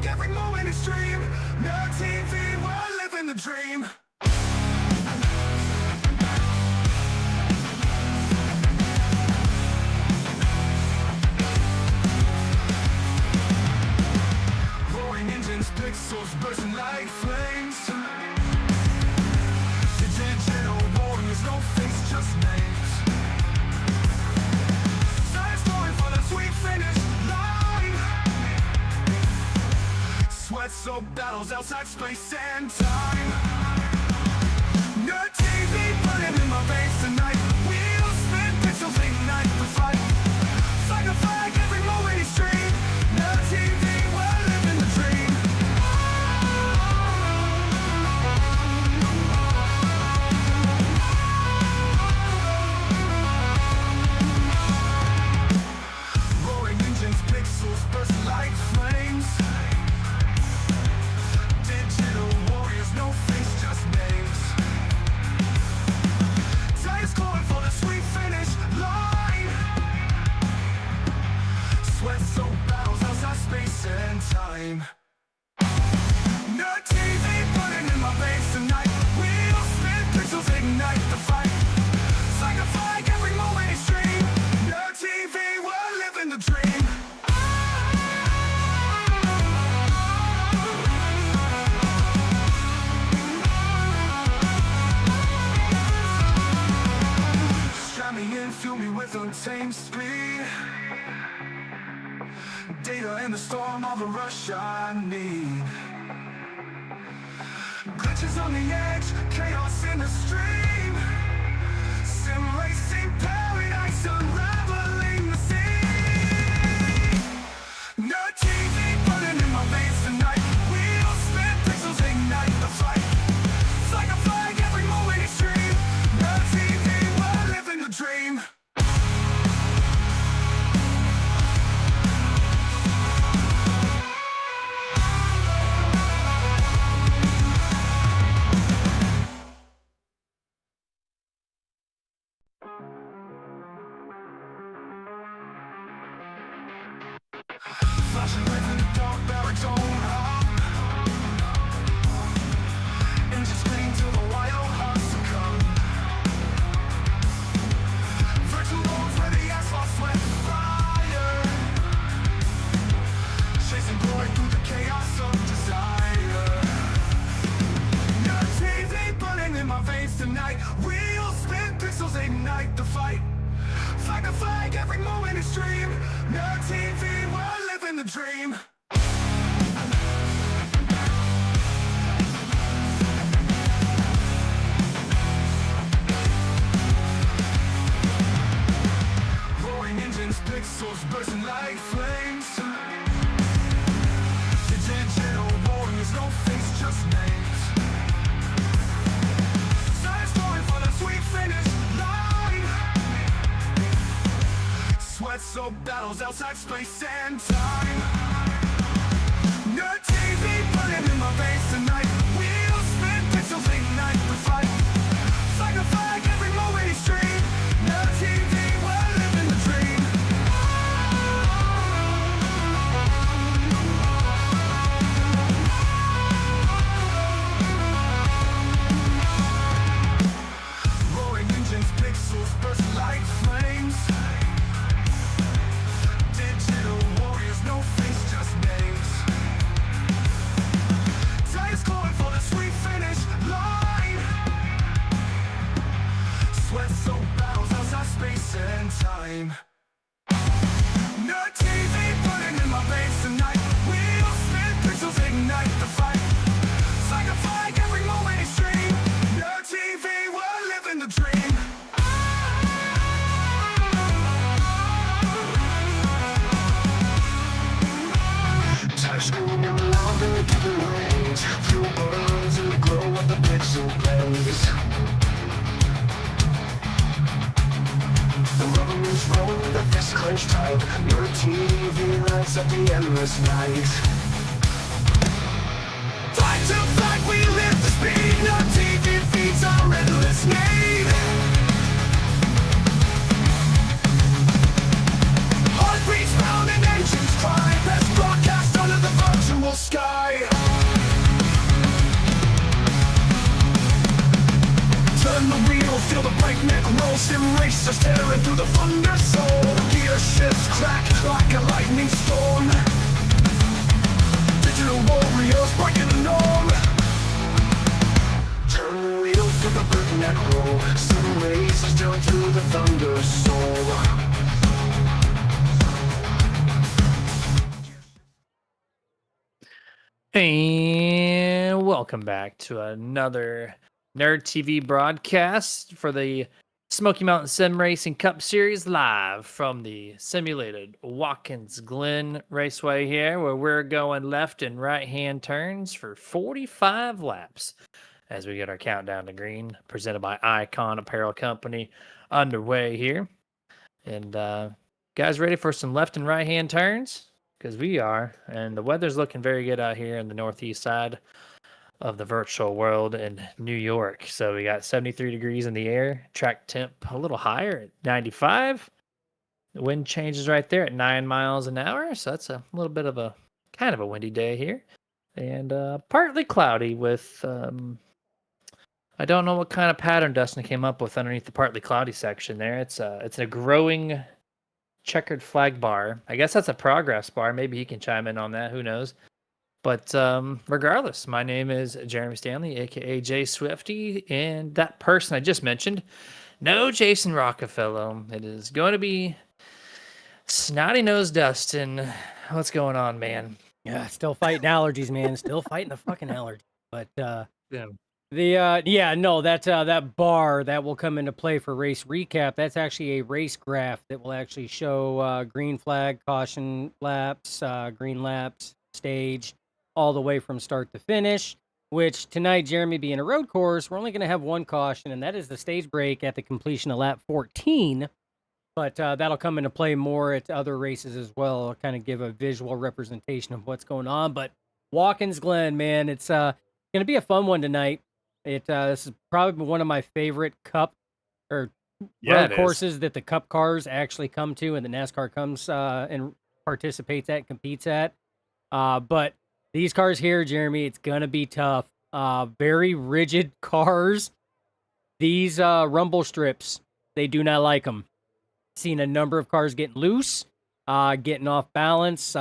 fight, every moment is dream. No TV, we're living the dream. Roaring engines, pixels bursting like flames. Digital warriors, no face, just names. Science going for the sweet finish line. Sweat soaked battles outside space and time. Nerd TV burning in my veins tonight. Wheels spin, pixels ignite the fight. Like a flag, every moment is stream. Nerd TV, we're living the dream. Roaring engines, pixels burst like flames. Digital warriors, no face, just names. Tires calling for the sweet finish line. Sweat soaked battles outside space and time. Nerd TV burning in my veins tonight. Wheels spin, pixels ignite the fight. It's like a flag, every moment is stream. Nerd TV, we're living the dream. Strap me in, fuel me with untamed speed. Data in the storm, all the rush I need. Glitches on the edge, chaos in the stream. Sim racing paradise, unraveling the sea. Nerd TV burning in my veins tonight. Wheels spin, pixels ignite the fight. It's like a flag, every moment is stream. Nerd TV, we're living the dream. Flashing lights in the dark baritone hum. Engines scream till the wild hearts succumb. Virtual roads where the asphalt sweat fire. Chasing glory through the chaos of desire. Nerd TV burning in my veins tonight. Wheels spin, pixels ignite the fight. Flag to flag, every moment is stream. Nerd TV, we're living the dream. Roaring engines, pixels bursting like flames. Digital warriors, no face, just names. Science going for the sweet finish line. Sweat soaked battles outside space and time. Nerd TV burning in my veins tonight. Wheels spin, pixels ignite the fight. It's like a flag, every moment is stream. Nerd TV, we're living the dream. Roaring engines, pixels burst like flames. Digital warriors, no face, just names. Tires calling for the sweet finish line. Sweat soaked battles outside space and time. Nerd TV burning in my veins tonight. Wheels spin, pixels ignite the fight. It's like a flag, every moment is stream. Nerd TV, we're living the dream. Touchscreen and louder to the range. Fuel burns in the glow of the pixel blaze. The rubber moves roll with a fist clenched tight. Your TV lights up the endless night. Fight to fight, we live the speed. No TV feeds our endless need. Heartbeats pound and engines cry. Best broadcast under the virtual sky. And welcome back to another Nerd TV broadcast for the Smoky Mountain Sim Racing Cup Series live from the simulated Watkins Glen Raceway here, where we're going left and right hand turns for 45 laps as we get our countdown to green, presented by Icon Apparel Company, underway here. And guys, ready for some left and right hand turns? Because we are, and the weather's looking very good out here in the northeast side of the virtual world in New York. So we got 73 degrees in the air, track temp a little higher at 95. The wind changes right there at 9 miles an hour. So that's a little bit of a kind of a windy day here. And partly cloudy with, I don't know what kind of pattern Dustin came up with underneath the partly cloudy section there. It's a growing checkered flag bar. I guess that's a progress bar. Maybe he can chime in on that. Who knows? But regardless, my name is Jeremy Stanley, aka Jay Swifty, and that person I just mentioned, no Jason Rockefeller. It is going to be Snotty Nose Dustin. What's going on, man? Yeah, still fighting allergies, man. Still fighting the fucking allergies. But Yeah. that bar that will come into play for race recap. That's actually a race graph that will actually show green flag, caution laps, green laps, stage, all the way from start to finish. Which tonight, Jeremy, being a road course, we're only going to have one caution, and that is the stage break at the completion of lap 14. But that'll come into play more at other races as well. Kind of give a visual representation of what's going on. But Watkins Glen, man, it's going to be a fun one tonight. This is probably one of my favorite Cup or road courses that the Cup cars actually come to, and the NASCAR comes and participates at, competes at. But these cars here, Jeremy, it's gonna be tough. Very rigid cars. These rumble strips, they do not like them. Seen a number of cars getting loose, getting off balance,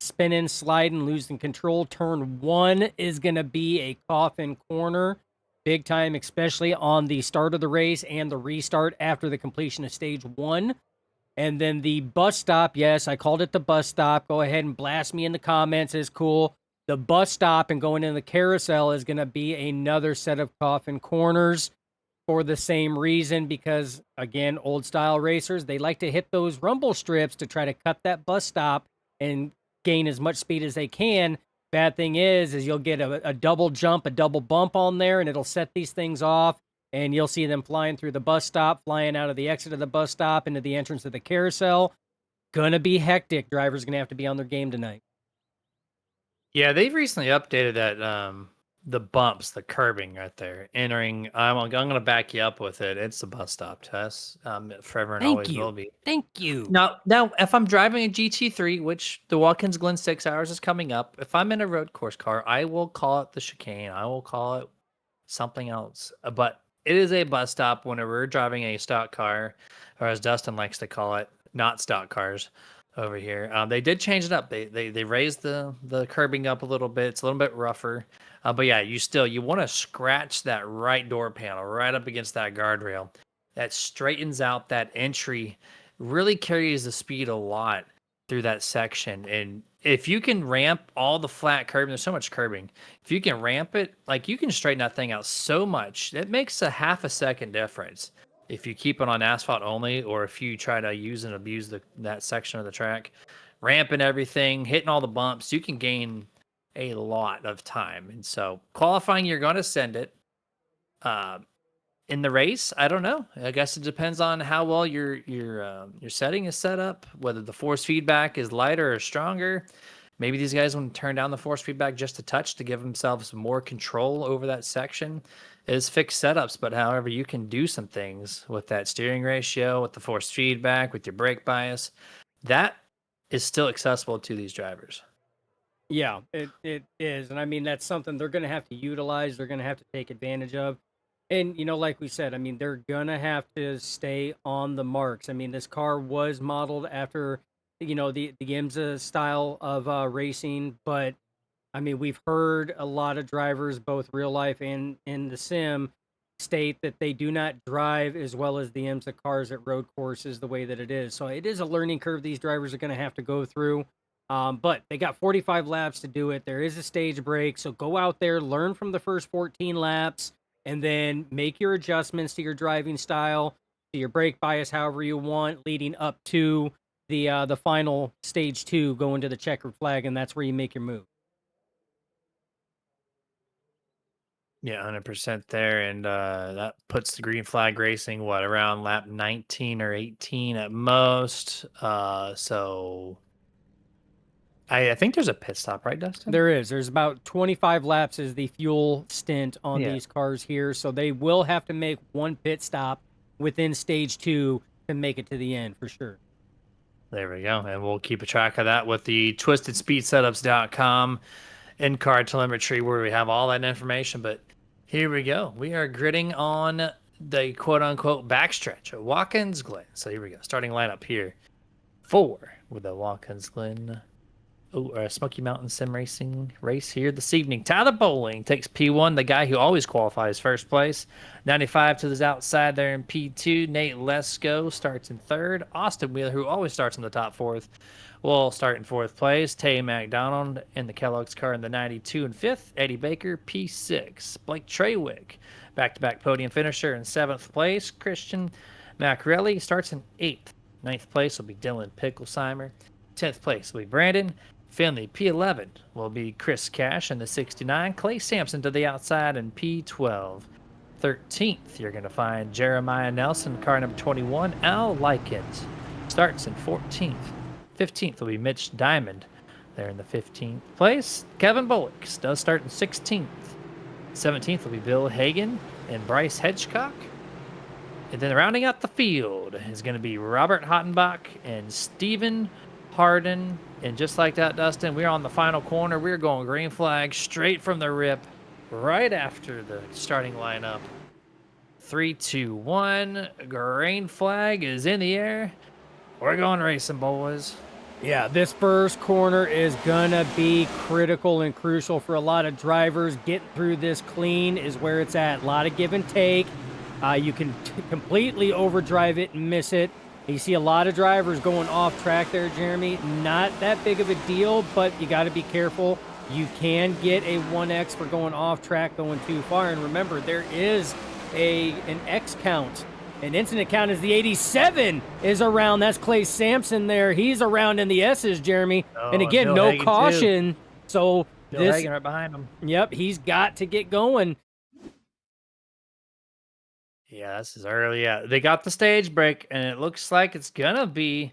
spinning, sliding, losing control. Turn one is going to be a coffin corner, big time, especially on the start of the race and the restart after the completion of stage one. And then the bus stop, yes, I called it the bus stop. Go ahead and blast me in the comments. It's cool. The bus stop and going in the carousel is going to be another set of coffin corners for the same reason, because again, old style racers, they like to hit those rumble strips to try to cut that bus stop and gain as much speed as they can. Bad thing is you'll get a double jump, a double bump on there, and it'll set these things off, and you'll see them flying through the bus stop, flying out of the exit of the bus stop into the entrance of the carousel. Gonna be hectic. Drivers gonna have to be on their game tonight. Yeah, they've recently updated that the bumps, the curbing right there. Entering, I'm gonna back you up with it. It's the bus stop test. Forever and always will be. Thank you. Now, if I'm driving a GT3, which the Watkins Glen 6 hours is coming up, if I'm in a road course car, I will call it the chicane. I will call it something else. But it is a bus stop whenever we're driving a stock car, or as Dustin likes to call it, not stock cars over here. They did change it up. They raised the curbing up a little bit. It's a little bit rougher. But yeah, you want to scratch that right door panel right up against that guardrail. That straightens out that entry, really carries the speed a lot through that section. And if you can ramp all the flat curbing, there's so much curbing. If you can ramp it, like you can straighten that thing out so much, it makes a half a second difference. If you keep it on asphalt only, or if you try to use and abuse that section of the track, ramping everything, hitting all the bumps, you can gain a lot of time. And so qualifying, you're going to send it. In the race, I don't know. I guess it depends on how well your setting is set up, whether the force feedback is lighter or stronger. Maybe these guys want to turn down the force feedback just a touch to give themselves more control over that section. It is fixed setups, but however, you can do some things with that steering ratio, with the force feedback, with your brake bias. That is still accessible to these drivers. Yeah, it is. And I mean, that's something they're going to have to utilize. They're going to have to take advantage of. And, like we said, I mean, they're going to have to stay on the marks. I mean, this car was modeled after, the IMSA style of racing. But, I mean, we've heard a lot of drivers, both real life and in the sim, state that they do not drive as well as the IMSA cars at road courses the way that it is. So it is a learning curve these drivers are going to have to go through. But they got 45 laps to do it. There is a stage break. So go out there, learn from the first 14 laps, and then make your adjustments to your driving style, to your brake bias, however you want, leading up to the final stage 2, going to the checkered flag, and that's where you make your move. Yeah, 100% there. And that puts the green flag racing, what, around lap 19 or 18 at most. So I think there's a pit stop, right, Dustin? There is. There's about 25 laps is the fuel stint on Yeah. these cars here. So they will have to make one pit stop within stage 2 to make it to the end for sure. There we go. And we'll keep a track of that with the twistedspeedsetups.com in-car telemetry where we have all that information. But here we go. We are gridding on the quote-unquote backstretch of Watkins Glen. So here we go. Starting lineup here. 4 with the Watkins Glen Smoky Mountain Sim Racing race here this evening. Tyler Bowling takes P1, the guy who always qualifies first place. 95 to the outside there in P2. Nate Lesko starts in third. Austin Wheeler, who always starts in the top fourth, will start in fourth place. Tay McDonald in the Kellogg's car in the 92 and fifth. Eddie Baker, P6. Blake Treywick, back-to-back podium finisher in seventh place. Christian Macrelli starts in eighth. Ninth place will be Dylan Picklesheimer. 10th place will be Brandon Finley. P11 will be Chris Cash in the 69. Clay Sampson to the outside in P12. 13th, you're going to find Jeremiah Nelson, car number 21. Al Likens starts in 14th. 15th will be Mitch Diamond there in the 15th place. Kevin Bullock does start in 16th. 17th will be Bill Hagan and Bryce Hedgecock. And then rounding out the field is going to be Robert Hottenbach and Stephen Harden. And just like that, Dustin, we're on the final corner. We're going green flag straight from the rip right after the starting lineup. 3, 2, 1. Green flag is in the air. We're going racing, boys. Yeah, this first corner is going to be critical and crucial for a lot of drivers. Getting through this clean is where it's at. A lot of give and take. You can completely overdrive it and miss it. You see a lot of drivers going off track there, Jeremy. Not that big of a deal, but you got to be careful. You can get a 1X for going off track, going too far. And remember, there is an X count. An incident count is the 87 is around. That's Clay Sampson there. He's around in the S's, Jeremy. Oh, and again, Bill no Hagan caution. Too. So Bill Hagan right behind him. Yep, he's got to get going. Yeah, this is early. Yeah, they got the stage break, and it looks like it's gonna be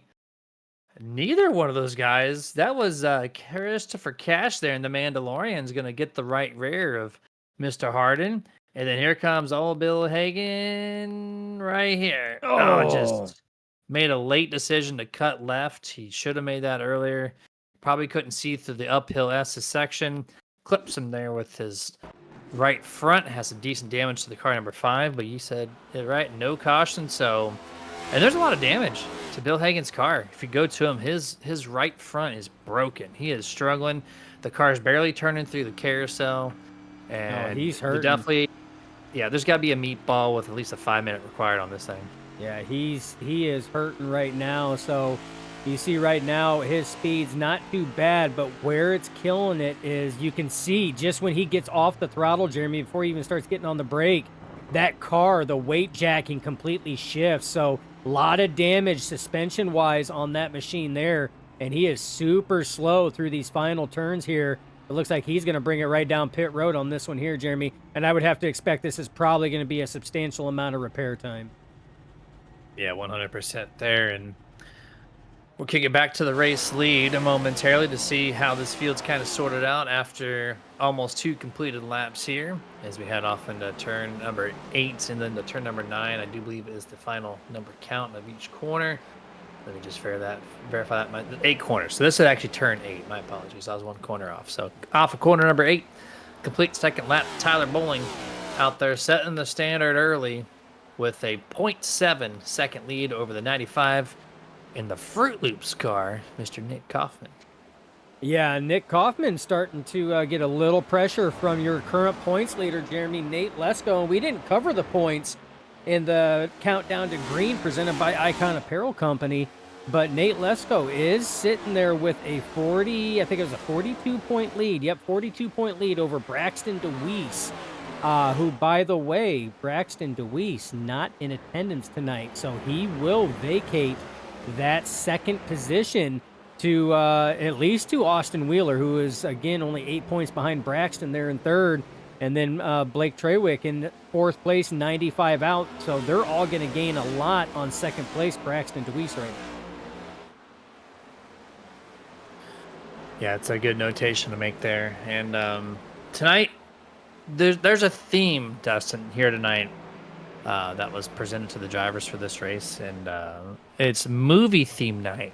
neither one of those guys. That was Christopher Cash there, and the Mandalorian's gonna get the right rear of Mr. Harden, and then here comes old Bill Hagan right here. Oh, just made a late decision to cut left. He should have made that earlier. Probably couldn't see through the uphill S section. Clips him there with his right front. Has some decent damage to the car number 5, but you said it right, no caution. So, and there's a lot of damage to Bill Hagan's car. If you go to him, his right front is broken. He is struggling. The car's barely turning through the carousel, and he's hurting. Definitely, yeah. There's got to be a meatball with at least a 5-minute required on this thing. Yeah, he is hurting right now. So you see right now his speed's not too bad, but where it's killing it is you can see just when he gets off the throttle, Jeremy, before he even starts getting on the brake, that car, the weight jacking completely shifts. So a lot of damage suspension-wise on that machine there, and he is super slow through these final turns here. It looks like he's going to bring it right down pit road on this one here, Jeremy, and I would have to expect this is probably going to be a substantial amount of repair time. Yeah, 100% there, and we'll kick it back to the race lead momentarily to see how this field's kind of sorted out after almost 2 completed laps here as we head off into turn number 8 and then to turn number 9. I do believe is the final number count of each corner. Let me just verify that. 8 corners. So this is actually turn 8. My apologies. I was 1 corner off. So off of corner number 8, complete second lap. Tyler Bowling out there setting the standard early with a 0.7 second lead over the 95 in the Fruit Loops car, Mr. Nick Kaufman. Yeah, Nick Kaufman starting to get a little pressure from your current points leader, Jeremy, Nate Lesko. And we didn't cover the points in the countdown to green presented by Icon Apparel Company. But Nate Lesko is sitting there with a 40, I think it was a 42-point lead. Yep, 42-point lead over Braxton DeWeese, who, by the way, Braxton DeWeese not in attendance tonight. So he will vacate that second position to at least to Austin Wheeler, who is, again, only 8 points behind Braxton there in third. And then Blake Trawick in fourth place, 95 out. So they're all going to gain a lot on second place, Braxton DeWeese right now. Yeah, it's a good notation to make there. And tonight, there's a theme, Dustin, here tonight that was presented to the drivers for this race, and it's movie theme night.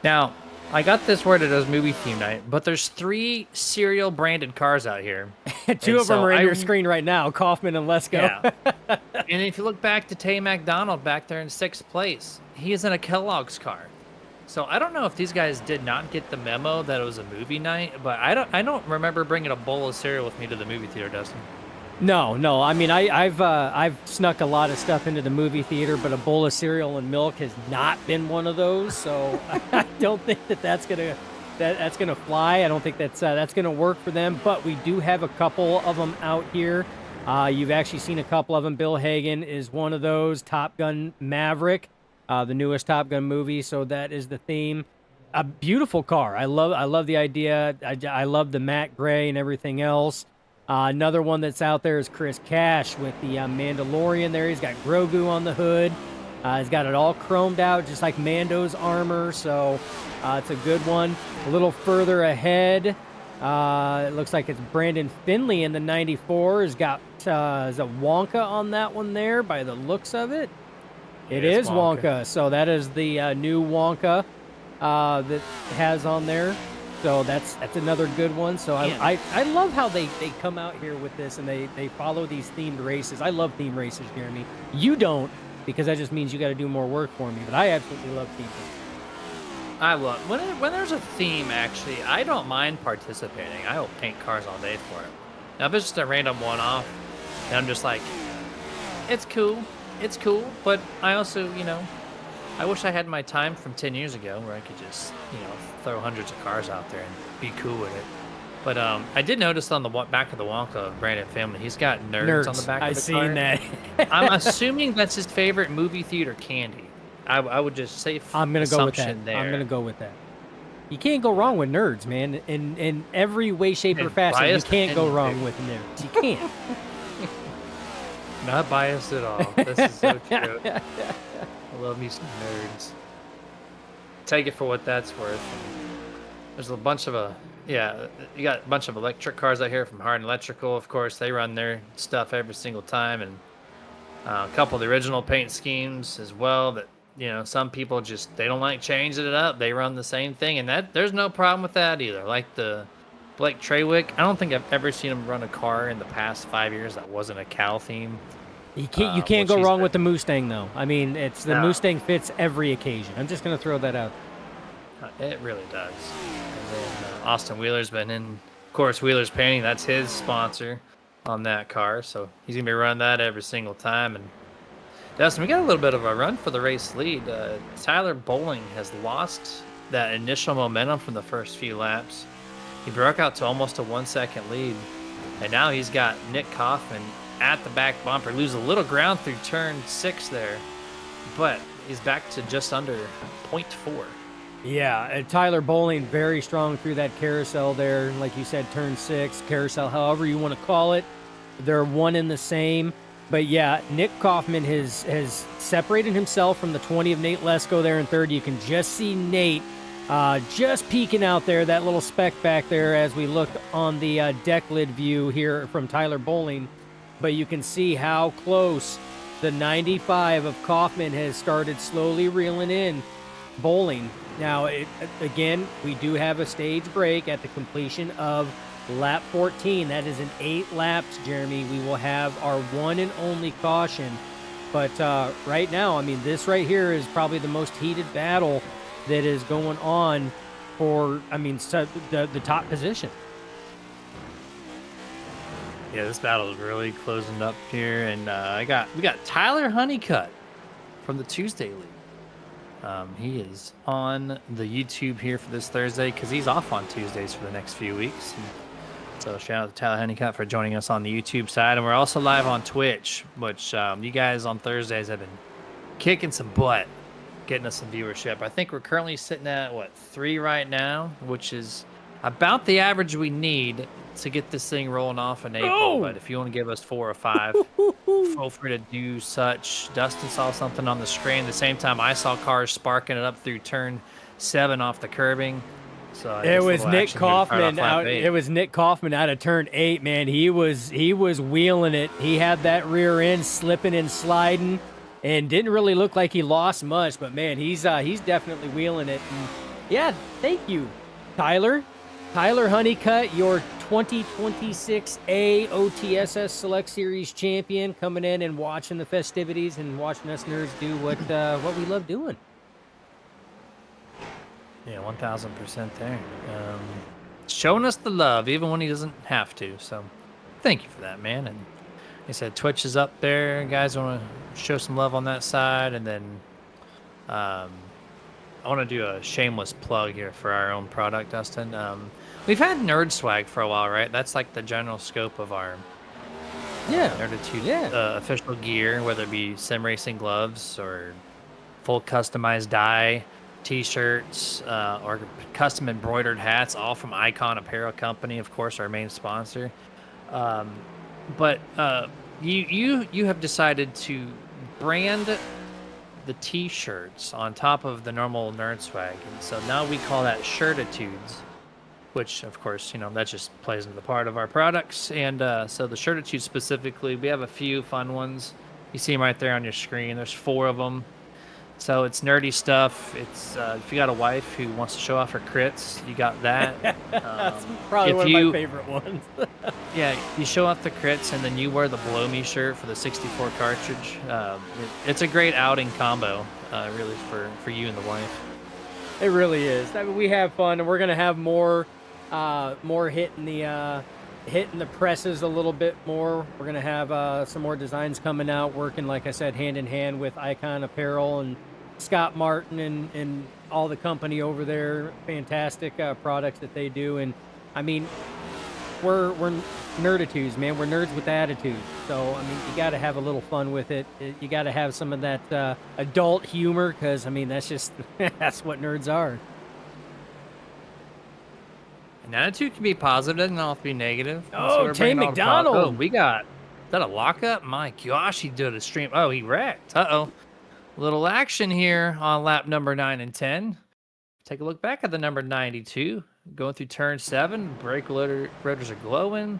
Now, I got this worded as movie theme night, but there's 3 serial branded cars out here. Two of them are in your screen right now, Kaufman and Lesko. Yeah. And if you look back to Tay McDonald back there in 6th place, he is in a Kellogg's car. So I don't know if these guys did not get the memo that it was a movie night, but I don't remember bringing a bowl of cereal with me to the movie theater, Dustin. No. I mean, I've snuck a lot of stuff into the movie theater, but a bowl of cereal and milk has not been one of those. So I don't think that's gonna fly. I don't think that's gonna work for them. But we do have a couple of them out here. You've actually seen a couple of them. Bill Hagan is one of those. Top Gun Maverick, the newest Top Gun movie. So that is the theme. A beautiful car. I love the idea. I love the matte gray and everything else. Another one that's out there is Chris Cash with the Mandalorian there. He's got Grogu on the hood. He's got it all chromed out, just like Mando's armor. So it's a good one. A little further ahead, it looks like it's Brandon Finley in the 94. Has got is a Wonka on that one there by the looks of it. It is Wonka. So that is the new Wonka that has on there. So that's another good one. So I love how they come out here with this and they follow these themed races. I love theme races, Jeremy. You don't, because that just means you got to do more work for me. But I absolutely love theme races. I love when there's a theme. Actually, I don't mind participating. I will paint cars all day for it. Now, if it's just a random one-off, and I'm just like, it's cool, but I also, I wish I had my time from 10 years ago where I could just, throw hundreds of cars out there and be cool with it. But I did notice on the back of the Wonka of Brandon Family, he's got nerds on the back of the car. I've seen that. I'm assuming that's his favorite movie theater candy. I would just say I'm going to go with that. There. I'm going to go with that. You can't go wrong with nerds, man. In every way, shape, or fashion, you can't go wrong with nerds. You can't. Not biased at all. This is so true. I love me some nerds. Take it for what that's worth. There's a bunch of you got a bunch of electric cars out here from Hardin Electrical. Of course, they run their stuff every single time, and a couple of the original paint schemes as well. That some people they don't like changing it up. They run the same thing, and there's no problem with that either. Like the Blake Trawick, I don't think I've ever seen him run a car in the past 5 years that wasn't a Cal theme. You can't go wrong with the Mustang, though. I mean, the Mustang fits every occasion. I'm just going to throw that out. It really does. And then Austin Wheeler's been in, of course, Wheeler's Painting. That's his sponsor on that car, so he's going to be running that every single time. And Dustin, we got a little bit of a run for the race lead. Tyler Bowling has lost that initial momentum from the first few laps. He broke out to almost a 1 second lead, and now he's got Nick Kaufman at the back bumper, lose a little ground through turn 6 there, but he's back to just under 0.4. Yeah, Tyler Bowling very strong through that carousel there. Like you said, turn 6, carousel, however you want to call it. They're one and the same. But yeah, Nick Kaufman has separated himself from the 20 of Nate Lesko there in third. You can just see Nate just peeking out there, that little speck back there as we look on the deck lid view here from Tyler Bowling. But you can see how close the 95 of Kaufman has started slowly reeling in Bowling. Now, again, we do have a stage break at the completion of lap 14. That is in 8 laps, Jeremy. We will have our one and only caution. But right now, I mean, this right here is probably the most heated battle that is going on for, the top position. Yeah, this battle is really closing up here, and we got Tyler Honeycutt from the Tuesday lead. He is on the YouTube here for this Thursday because he's off on Tuesdays for the next few weeks. And so shout out to Tyler Honeycutt for joining us on the YouTube side. And we're also live on Twitch, which you guys on Thursdays have been kicking some butt, getting us some viewership. I think we're currently sitting at, 3 right now, which is about the average we need to get this thing rolling off in April. Oh! But if you want to give us 4 or 5, feel free to do such. Dustin saw something on the screen. At the same time, I saw cars sparking it up through turn 7 off the curbing. So it was Nick Kaufman out. It was Nick Kaufman out of turn 8. Man, he was wheeling it. He had that rear end slipping and sliding, and didn't really look like he lost much. But man, he's definitely wheeling it. And yeah, thank you, Tyler Honeycutt, your 2026 OTSS Select Series champion, coming in and watching the festivities and watching us nerds do what we love doing. Yeah, 1000% there. Showing us the love, even when he doesn't have to. So, thank you for that, man. And like I said, Twitch is up there. Guys want to show some love on that side, and then I want to do a shameless plug here for our own product, Dustin. We've had Nerd Swag for a while, right? That's like the general scope of our Nerditude official gear, whether it be sim racing gloves or full customized dye T-shirts or custom embroidered hats, all from Icon Apparel Company, of course, our main sponsor. But you have decided to brand the T-shirts on top of the normal Nerd Swag, and so now we call that Shirtitudes, which, of course, that just plays into the part of our products. And so the Shirtitudes specifically, we have a few fun ones. You see them right there on your screen. There's 4 of them. So it's nerdy stuff. It's if you got a wife who wants to show off her crits, you got that. That's probably one of my favorite ones. Yeah, you show off the crits, and then you wear the Blow Me shirt for the 64 cartridge. It's a great outing combo, really, for you and the wife. It really is. I mean, we have fun, and we're gonna have more hitting the presses a little bit more. We're gonna have some more designs coming out, working, like I said, hand in hand with Icon Apparel and Scott Martin and all the company over there. Fantastic products that they do. And I mean, we're nerditudes, man. We're nerds with attitude. So I mean, you got to have a little fun with it. You got to have some of that adult humor, because I mean, that's just that's what nerds are. An attitude can be positive, doesn't have to be negative. Oh, Tay McDonald. Oh, we got, is that a lockup? My gosh, he did a stream. Oh, he wrecked. Uh-oh. Little action here on lap number 9 and 10. Take a look back at the number 92. Going through turn 7. Brake rotors are glowing.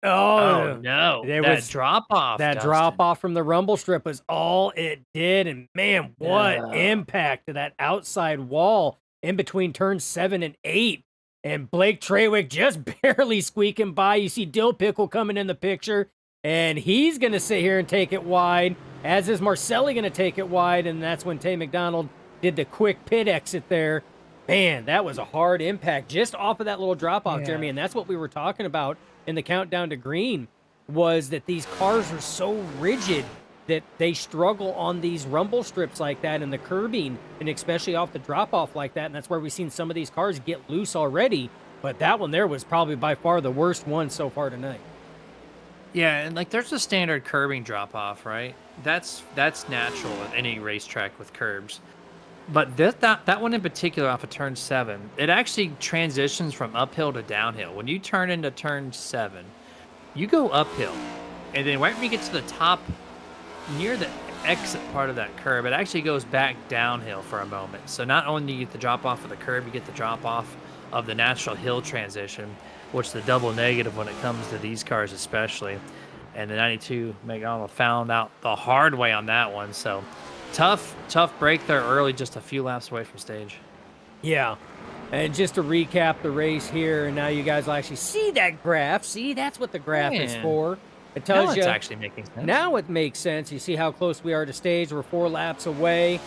Oh no. That drop-off. That drop-off from the rumble strip was all it did. And man, what impact to that outside wall in between turns 7 and 8. And Blake Trawick just barely squeaking by. You see Dill Pickle coming in the picture, and he's going to sit here and take it wide, as is Marcelli going to take it wide, and that's when Tay McDonald did the quick pit exit there. Man, that was a hard impact just off of that little drop-off, Jeremy, and that's what we were talking about in the countdown to green, was that these cars are so rigid that they struggle on these rumble strips like that and the curbing, and especially off the drop-off like that. And that's where we've seen some of these cars get loose already. But that one there was probably by far the worst one so far tonight. Yeah, and like there's a standard curbing drop-off, right? That's natural at any racetrack with curbs. But that one in particular off of turn 7, it actually transitions from uphill to downhill. When you turn into turn 7, you go uphill. And then right when you get to the top, near the exit part of that curb, it actually goes back downhill for a moment. So not only do you get the drop off of the curb, you get the drop off of the natural hill transition, which is the double negative when it comes to these cars especially. And the 92 McDonald found out the hard way on that one. So tough break there early, just a few laps away from stage. Yeah. And just to recap the race here, and now you guys will actually see that graph. See, that's what the graph is for. It tells you. It's actually making sense. Now it makes sense. You see how close we are to stage. We're 4 laps away.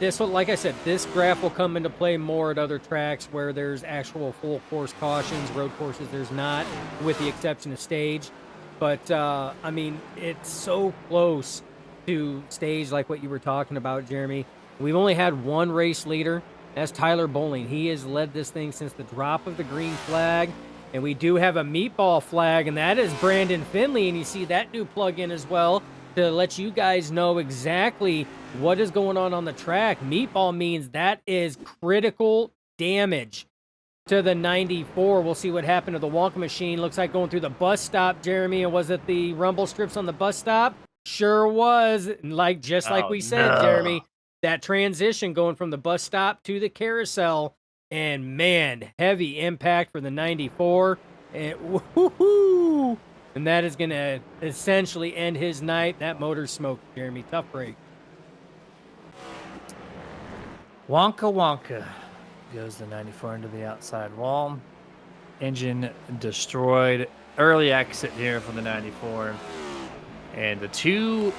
This will, like I said, this graph will come into play more at other tracks where there's actual full course cautions. Road courses, there's not, with the exception of stage. But I mean, it's so close to stage, like what you were talking about, Jeremy. We've only had one race leader. That's Tyler Bowling. He has led this thing since the drop of the green flag. And we do have a meatball flag, and that is Brandon Finley. And you see that new plug-in as well to let you guys know exactly what is going on the track. Meatball means that is critical damage to the 94. We'll see what happened to the Wonka machine. Looks like going through the bus stop, Jeremy. And was it the rumble strips on the bus stop? Sure was. Just like we said, Jeremy, that transition going from the bus stop to the carousel. And man, heavy impact for the 94. And woohoo! And that is going to essentially end his night. That motor's smoked, Jeremy. Tough break. Wonka goes the 94 into the outside wall. Engine destroyed. Early exit here from the 94. And the two,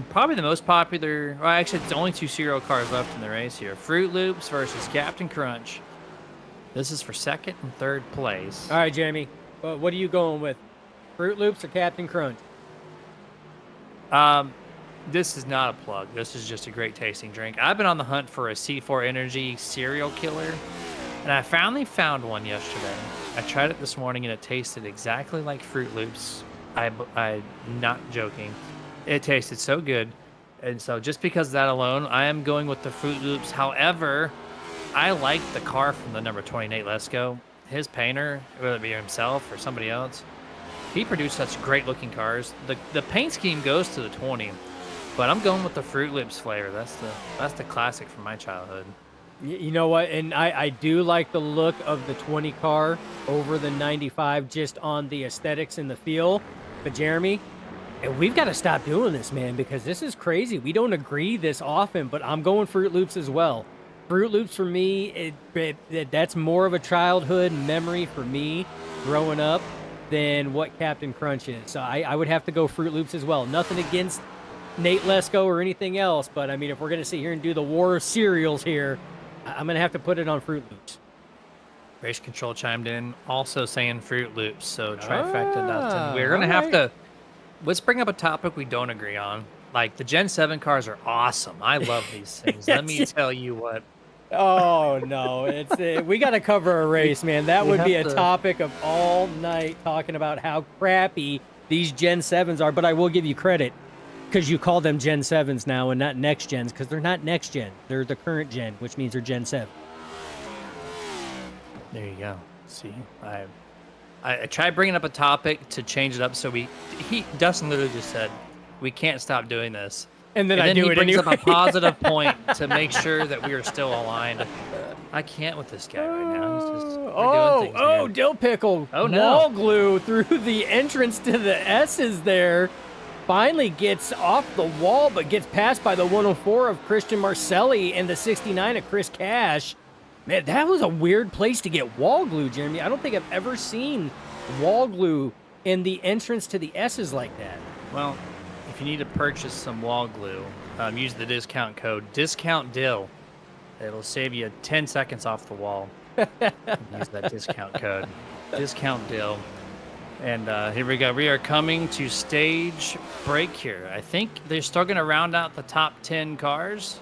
probably the most popular, well, actually, it's only two serial cars left in the race here. Fruit Loops versus Captain Crunch. This is for second and third place. All right, Jeremy. What are you going with? Fruit Loops or Captain Crunch? This is not a plug. This is just a great tasting drink. I've been on the hunt for a C4 Energy cereal killer, and I finally found one yesterday. I tried it this morning, and it tasted exactly like Fruit Loops. I'm not joking. It tasted so good. And so just because of that alone, I am going with the Fruit Loops. However, I like the car from the number 28 Let's Go. His painter, whether it be himself or somebody else, he produced such great looking cars. The paint scheme goes to the 20, but I'm going with the Fruit Loops flavor. That's the classic from my childhood. You know what? And I do like the look of the 20 car over the 95 just on the aesthetics and the feel. But Jeremy, we've got to stop doing this, man, because this is crazy. We don't agree this often, but I'm going Fruit Loops as well. Fruit Loops for me, that's more of a childhood memory for me growing up than what Captain Crunch is. So I would have to go Fruit Loops as well. Nothing against Nate Lesko or anything else, but I mean, if we're going to sit here and do the war of cereals here, I'm going to have to put it on Fruit Loops. Race Control chimed in, also saying Fruit Loops. So trifecta nuts. We're going to have to, let's bring up a topic we don't agree on. Like, the Gen 7 cars are awesome. I love these things. Let me tell you what. Oh, no. We got to cover a race, man. That would be a topic of all night, talking about how crappy these Gen 7s are. But I will give you credit, because you call them Gen 7s now and not next gens, because they're not next gen. They're the current gen, which means they're Gen 7. There you go. See, I tried bringing up a topic to change it up. So Dustin literally just said, we can't stop doing this. And then I do it anyway. He brings up a positive point to make sure that we are still aligned. I can't with this guy right now. He's just doing things, Dill Pickle. Oh, no. Wall glue through the entrance to the S's there. Finally gets off the wall, but gets passed by the 104 of Christian Marcelli and the 69 of Chris Cash. Man, that was a weird place to get wall glue, Jeremy. I don't think I've ever seen wall glue in the entrance to the S's like that. Well, if you need to purchase some wall glue, use the discount code DiscountDill. It'll save you 10 seconds off the wall. Use that discount code DiscountDill. And here we go. We are coming to stage break here. I think they're still going to round out the top 10 cars.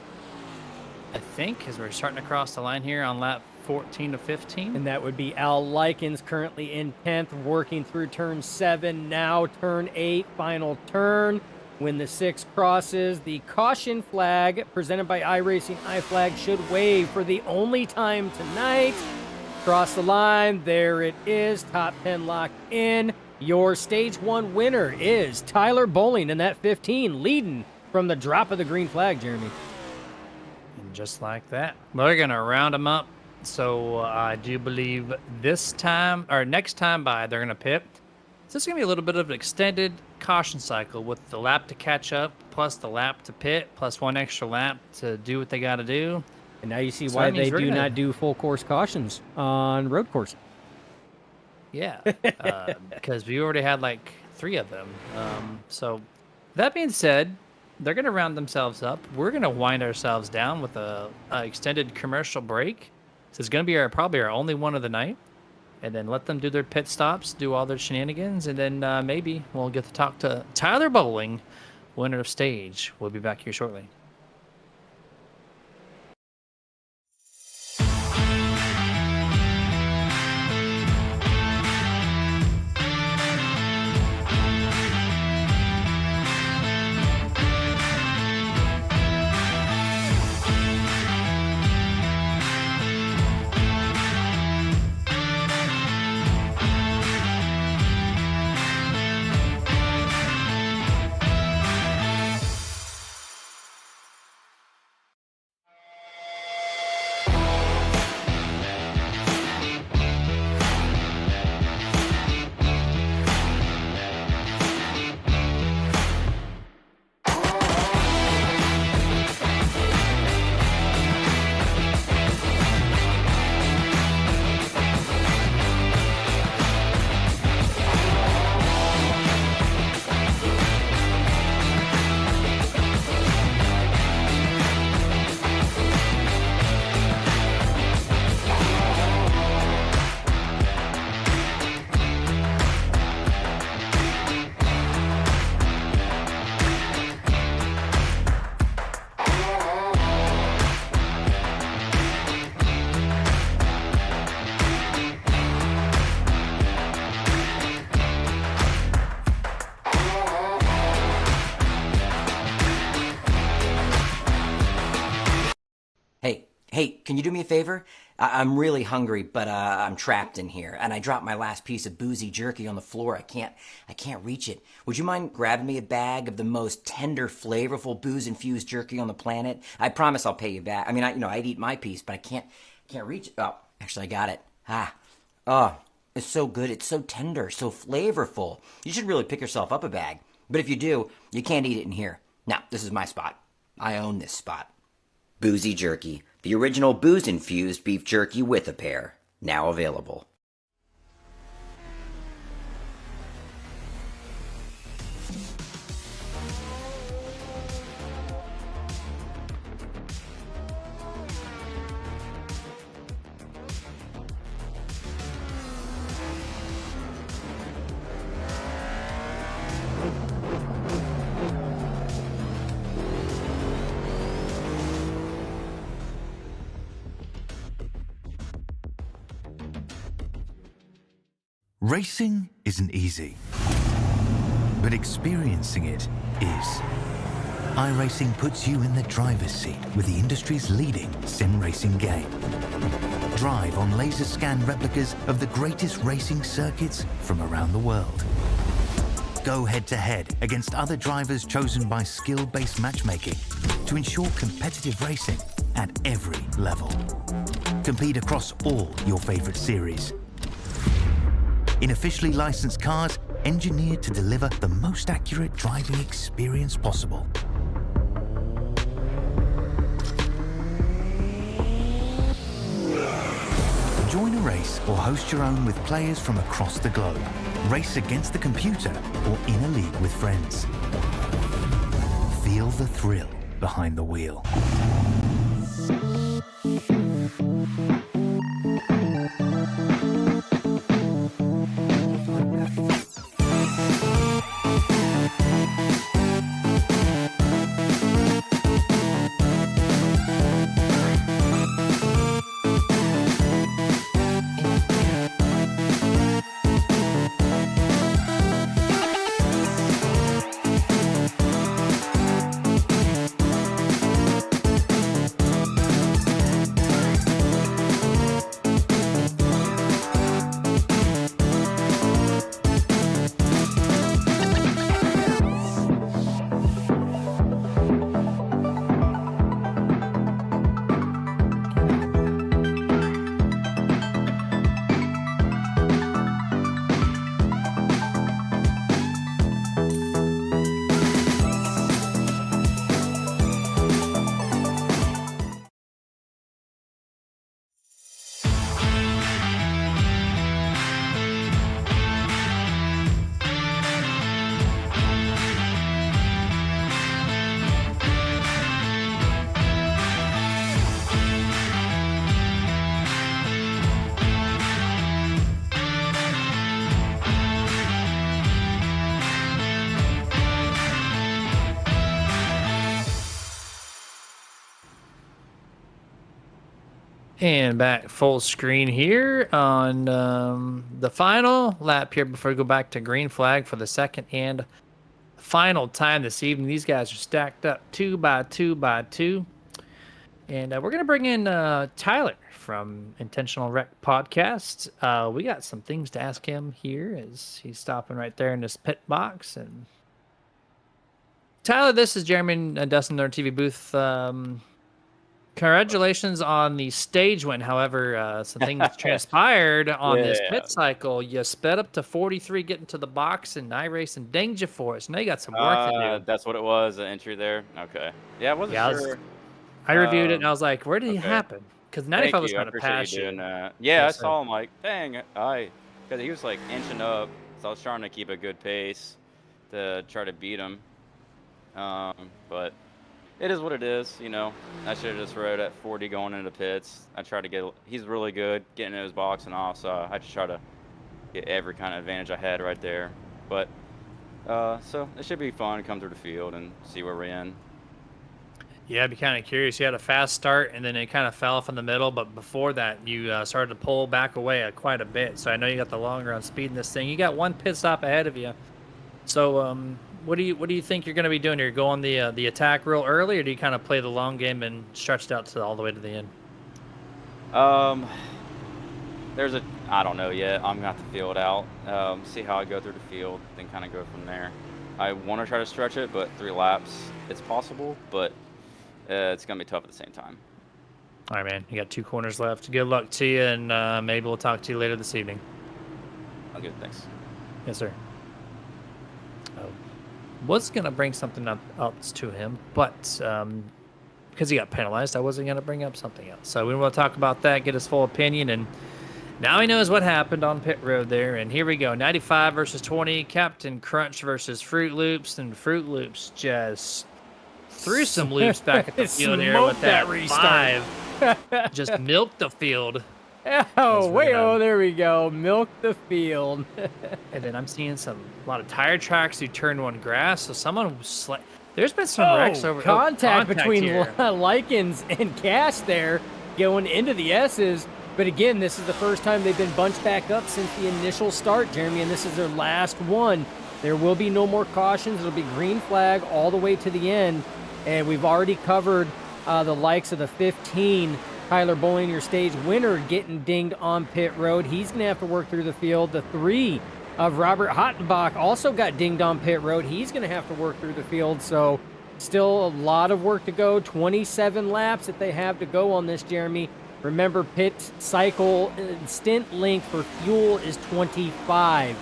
I think, because we're starting to cross the line here on lap 14 to 15. And that would be Al Likens currently in 10th, working through turn 7. Now turn 8, final turn. When the 6 crosses, the caution flag presented by iRacing iFlag should wave for the only time tonight. Cross the line. There it is. Top 10 locked in. Your stage 1 winner is Tyler Bowling in that 15, leading from the drop of the green flag, Jeremy. And just like that, they're going to round them up. So I do believe this time, or next time by, they're going to pit. So this is going to be a little bit of an extended caution cycle with the lap to catch up, plus the lap to pit, plus one extra lap to do what they got to do. And now you see why they do not do full course cautions on road courses. Yeah, because we already had like 3 of them. So that being said, they're going to round themselves up. We're going to wind ourselves down with a extended commercial break. So it's going to be probably our only one of the night. And then let them do their pit stops, do all their shenanigans, and then maybe we'll get to talk to Tyler Bowling, winner of stage. We'll be back here shortly. Hey, can you do me a favor? I'm really hungry, but I'm trapped in here, and I dropped my last piece of boozy jerky on the floor. I can't reach it. Would you mind grabbing me a bag of the most tender, flavorful booze-infused jerky on the planet? I promise I'll pay you back. I mean, I'd eat my piece, but I can't reach it. Oh, actually, I got it. Oh, it's so good. It's so tender, so flavorful. You should really pick yourself up a bag. But if you do, you can't eat it in here. Now, this is my spot. I own this spot. Boozy Jerky, the original booze-infused beef jerky with a pair. Now available. Racing isn't easy, but experiencing it is. iRacing puts you in the driver's seat with the industry's leading sim racing game. Drive on laser scan replicas of the greatest racing circuits from around the world. Go head-to-head against other drivers chosen by skill-based matchmaking to ensure competitive racing at every level. Compete across all your favorite series. In officially licensed cars, engineered to deliver the most accurate driving experience possible. Join a race or host your own with players from across the globe. Race against the computer or in a league with friends. Feel the thrill behind the wheel. And back full screen here on the final lap here before we go back to green flag for the second and final time this evening. These guys are stacked up 2 by 2 by 2. And we're going to bring in Tyler from Intentional Wreck Podcast. We got some things to ask him here as he's stopping right there in this pit box. And Tyler, this is Jeremy and Dustin in their TV booth. Congratulations on the stage win. However, some things transpired on this pit cycle. You sped up to 43 getting to the box, and iRacing dinged you for it. So now you got some work to do. That's what it was, the entry there? Okay. Yeah, I wasn't sure. I reviewed it, and I was like, where did he happen? Because 95 was trying to pass you. Yeah, I saw him like, dang, because he was like inching up, so I was trying to keep a good pace to try to beat him. But it is what it is, you know. I should have just rode at 40 going into pits. I tried to get, he's really good getting in his box and all, so I just try to get every kind of advantage I had right there. But, so it should be fun to come through the field and see where we're in. Yeah, I'd be kind of curious. You had a fast start, and then it kind of fell off in the middle, but before that, you started to pull back away quite a bit. So I know you got the long run speed in this thing. You got one pit stop ahead of you. So, what do you think you're going to be doing here? Go on the attack real early, or do you kind of play the long game and stretch it out to all the way to the end? Um, I don't know yet. I'm gonna have to feel it out. See how I go through the field, then kind of go from there. I want to try to stretch it, but 3 laps, it's possible, but it's gonna be tough at the same time. All right, man. You got 2 corners left. Good luck to you, and maybe we'll talk to you later this evening. Good, thanks. Yes, sir. Was going to bring something else to him, but because he got penalized, I wasn't going to bring up something else. So we want to talk about that, get his full opinion, and now he knows what happened on pit road there. And here we go, 95 versus 20, Captain Crunch versus Fruit Loops, and Fruit Loops just threw some loops back at the field here with that restart. 5. Just milked the field. Oh, wait, oh, there we go. Milk the field. And then I'm seeing a lot of tire tracks who turned on grass. So someone was there's been some wrecks over contact between here. Likens and Cash there going into the S's. But again, this is the first time they've been bunched back up since the initial start, Jeremy, and this is their last one. There will be no more cautions. It'll be green flag all the way to the end. And we've already covered the likes of the 15. Tyler Bowling, your stage winner, getting dinged on pit road. He's going to have to work through the field. The 3 of Robert Hottenbach also got dinged on pit road. He's going to have to work through the field. So still a lot of work to go. 27 laps that they have to go on this, Jeremy. Remember, pit cycle stint length for fuel is 25.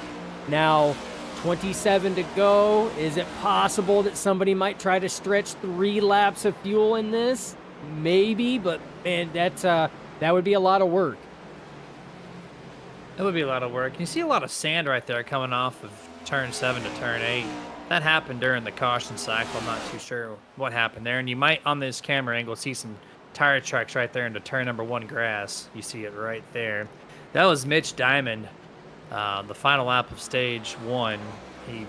Now, 27 to go. Is it possible that somebody might try to stretch 3 laps of fuel in this? Maybe, but man, that would be a lot of work. It would be a lot of work. You see a lot of sand right there coming off of turn 7 to turn 8. That happened during the caution cycle. I'm not too sure what happened there. And you might, on this camera angle, see some tire tracks right there into turn number 1 grass. You see it right there. That was Mitch Diamond, the final lap of stage 1. He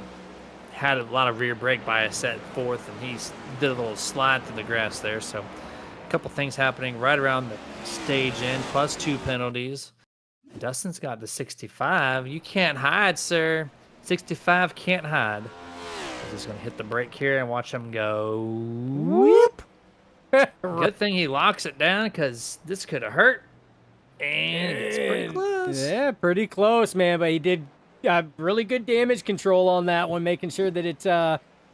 had a lot of rear brake bias at 4th, and he did a little slide through the grass there. So a couple things happening right around the stage end, plus 2 penalties. Dustin's got the 65. You can't hide, sir. 65 can't hide. I'm just going to hit the brake here and watch him go. Whoop. Good thing he locks it down, because this could have hurt. And it's pretty close. Yeah, pretty close, man. But he did really good damage control on that one, making sure that it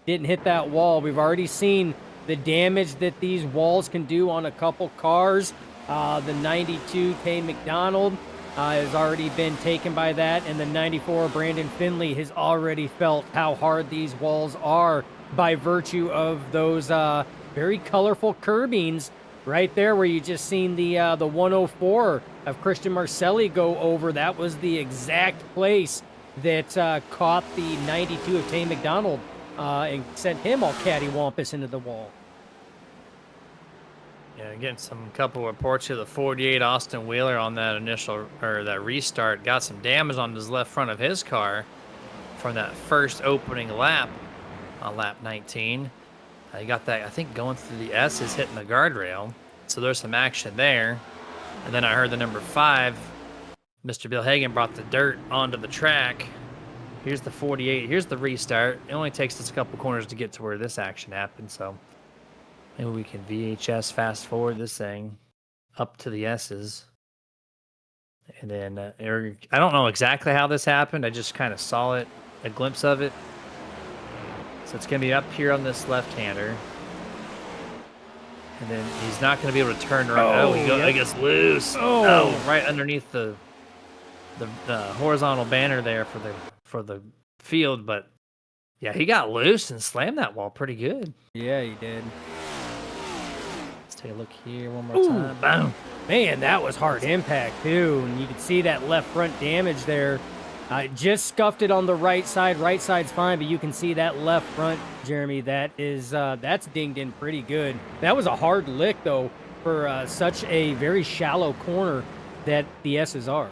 didn't hit that wall. We've already seen the damage that these walls can do on a couple cars. The 92 Tay McDonald has already been taken by that, and the 94 Brandon Finley has already felt how hard these walls are by virtue of those very colorful curbings right there, where you just seen the 104 of Christian Marcelli go over. That was the exact place that caught the 92 of Tay McDonald and sent him all cattywampus into the wall. Yeah, getting some couple reports here. The 48 Austin Wheeler on that initial, or that restart, got some damage on his left front of his car from that first opening lap on lap 19. He got that, I think, going through the S's, hitting the guardrail. So there's some action there. And then I heard the number 5, Mr. Bill Hagan, brought the dirt onto the track. Here's the 48. Here's the restart. It only takes us a couple corners to get to where this action happened. So maybe we can VHS fast forward this thing up to the S's. And then I don't know exactly how this happened. I just kind of saw it, a glimpse of it. So it's going to be up here on this left-hander. And then he's not going to be able to turn right. Oh, he gets loose. Oh, right underneath the horizontal banner there for the field. But yeah, he got loose and slammed that wall pretty good. Yeah, he did. Let's take a look here one more time. Boom. Man, that was hard impact too, and you can see that left front damage there. Just scuffed it on the right side. Right side's fine, but you can see that left front, Jeremy. That is that's dinged in pretty good. That was a hard lick though for such a very shallow corner that the S's are.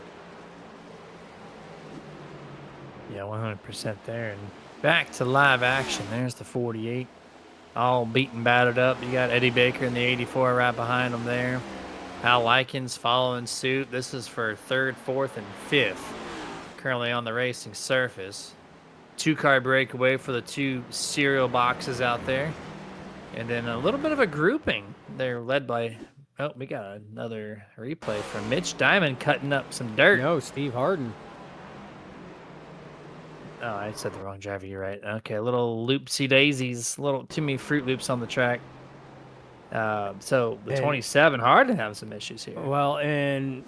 Yeah, 100% there. And back to live action. There's the 48, all beaten, battered up. You got Eddie Baker in the 84 right behind him there. Al Likens following suit. This is for 3rd, 4th, and 5th. Currently on the racing surface. 2-car breakaway for the 2 cereal boxes out there. And then a little bit of a grouping. They're led by Oh, we got another replay from Mitch Diamond cutting up some dirt. No, Steve Harden. Oh, I said the wrong driver. You're right. Okay, little loopsy daisies, little too many Fruit Loops on the track. So the And- 27 Harden having some issues here. Well, and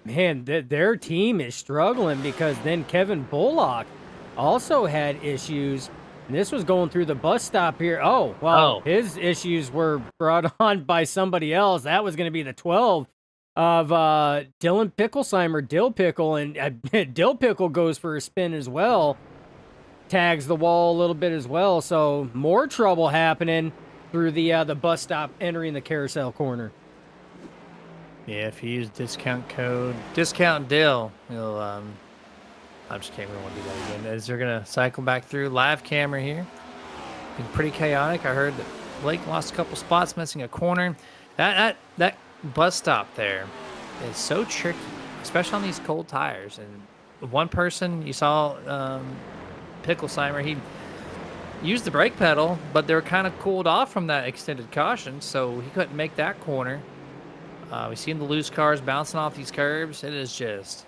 man, their team is struggling because then Kevin Bullock also had issues. And this was going through the bus stop here. Oh, well, his issues were brought on by somebody else. That was going to be the 12 of Dylan Picklesheimer, Dill Pickle, and Dill Pickle goes for a spin as well. Tags the wall a little bit as well. So more trouble happening through the bus stop entering the carousel corner. Yeah, if you use discount code discount Dill, you'll I'm just kidding. We don't want to do that again. As they're gonna cycle back through live camera here, been pretty chaotic. I heard that Blake lost a couple spots, missing a corner. That bus stop there is so tricky, especially on these cold tires. And one person you saw, Picklesheimer, he used the brake pedal, but they were kind of cooled off from that extended caution, so he couldn't make that corner. We've seen the loose cars bouncing off these curbs. It is just,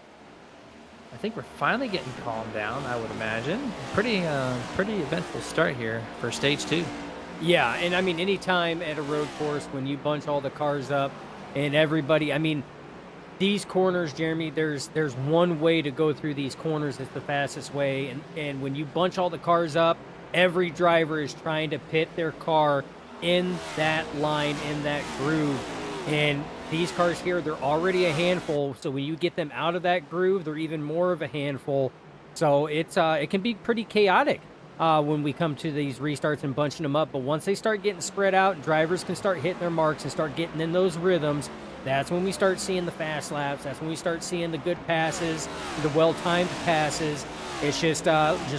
I think we're finally getting calmed down, I would imagine. Pretty eventful start here for stage 2. Yeah, and I mean, anytime at a road course when you bunch all the cars up and everybody, I mean, these corners, Jeremy, there's one way to go through these corners. It's the fastest way, and when you bunch all the cars up, every driver is trying to pit their car in that line, in that groove. And these cars here, they're already a handful. So when you get them out of that groove, they're even more of a handful. So it can be pretty chaotic when we come to these restarts and bunching them up. But once they start getting spread out, drivers can start hitting their marks and start getting in those rhythms. That's when we start seeing the fast laps. That's when we start seeing the good passes, the well-timed passes. It's just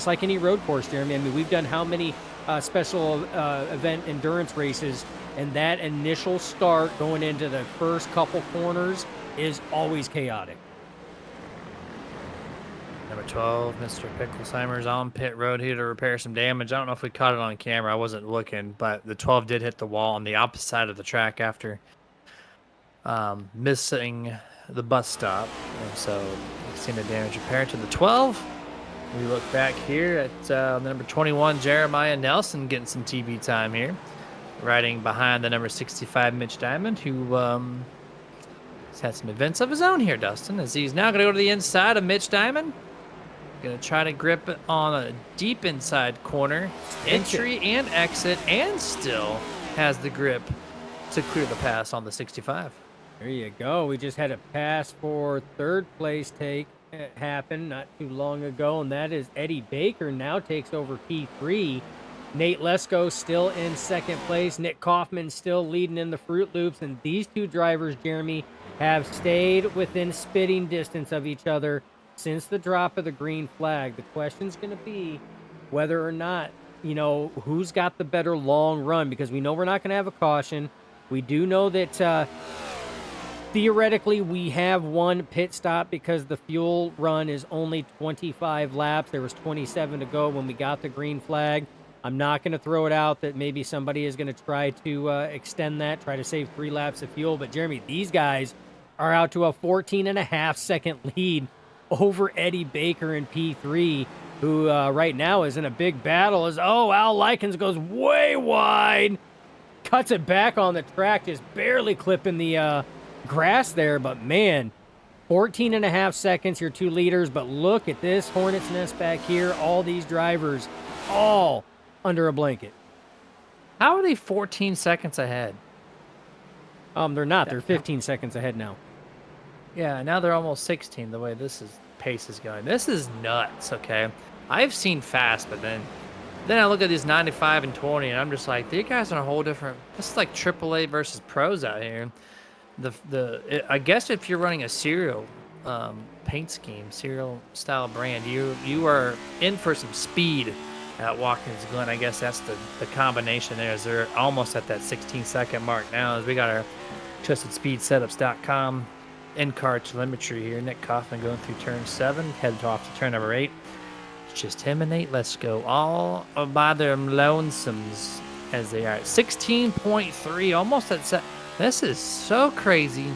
like any road course, Jeremy. I mean, we've done how many special event endurance races, and that initial start going into the first couple corners is always chaotic. Number 12, Mr. Picklesheimer's on pit road here to repair some damage. I don't know if we caught it on camera. I wasn't looking, but the 12 did hit the wall on the opposite side of the track after missing the bus stop. And so we've seen the damage repaired to the 12. We look back here at the number 21, Jeremiah Nelson, getting some TV time here. Riding behind the number 65, Mitch Diamond, who has had some events of his own here, Dustin, as he's now going to go to the inside of Mitch Diamond. Going to try to grip it on a deep inside corner, entry and exit, and still has the grip to clear the pass on the 65. There you go. We just had a pass for third place take happen not too long ago, and that is Eddie Baker now takes over P3. Nate Lesko still in second place. Nick Kaufman still leading in the Fruit Loops, and these two drivers, Jeremy, have stayed within spitting distance of each other since the drop of the green flag. The question's going to be whether or not, who's got the better long run, because we know we're not going to have a caution. We do know that theoretically we have one pit stop because the fuel run is only 25 laps. There was 27 to go when we got the green flag. I'm not going to throw it out that maybe somebody is going to try to extend that, try to save 3 laps of fuel. But, Jeremy, these guys are out to a 14.5-second lead over Eddie Baker in P3, who right now is in a big battle. Al Likens goes way wide, cuts it back on the track, just barely clipping the grass there. But, man, 14.5 seconds, your 2 leaders. But look at this hornet's nest back here. All these drivers, all under a blanket. How are they 14 seconds ahead? They're not. They're 15 seconds ahead now. Yeah, now they're almost 16 the way pace is going. This is nuts, okay? I've seen fast, but then I look at these 95 and 20, and I'm just like, these guys are a whole different... This is like AAA versus pros out here. I guess if you're running a serial paint scheme, serial style brand, you are in for some speed at Watkins Glen. I guess that's the combination there, is they're almost at that 16-second mark now, as we got our TrustedSpeedSetups.com in-car telemetry here. Nick Kaufman going through turn 7, headed off to turn number 8. It's just him and Nate Lesko all by their lonesomes as they are at 16.3, almost at This is so crazy.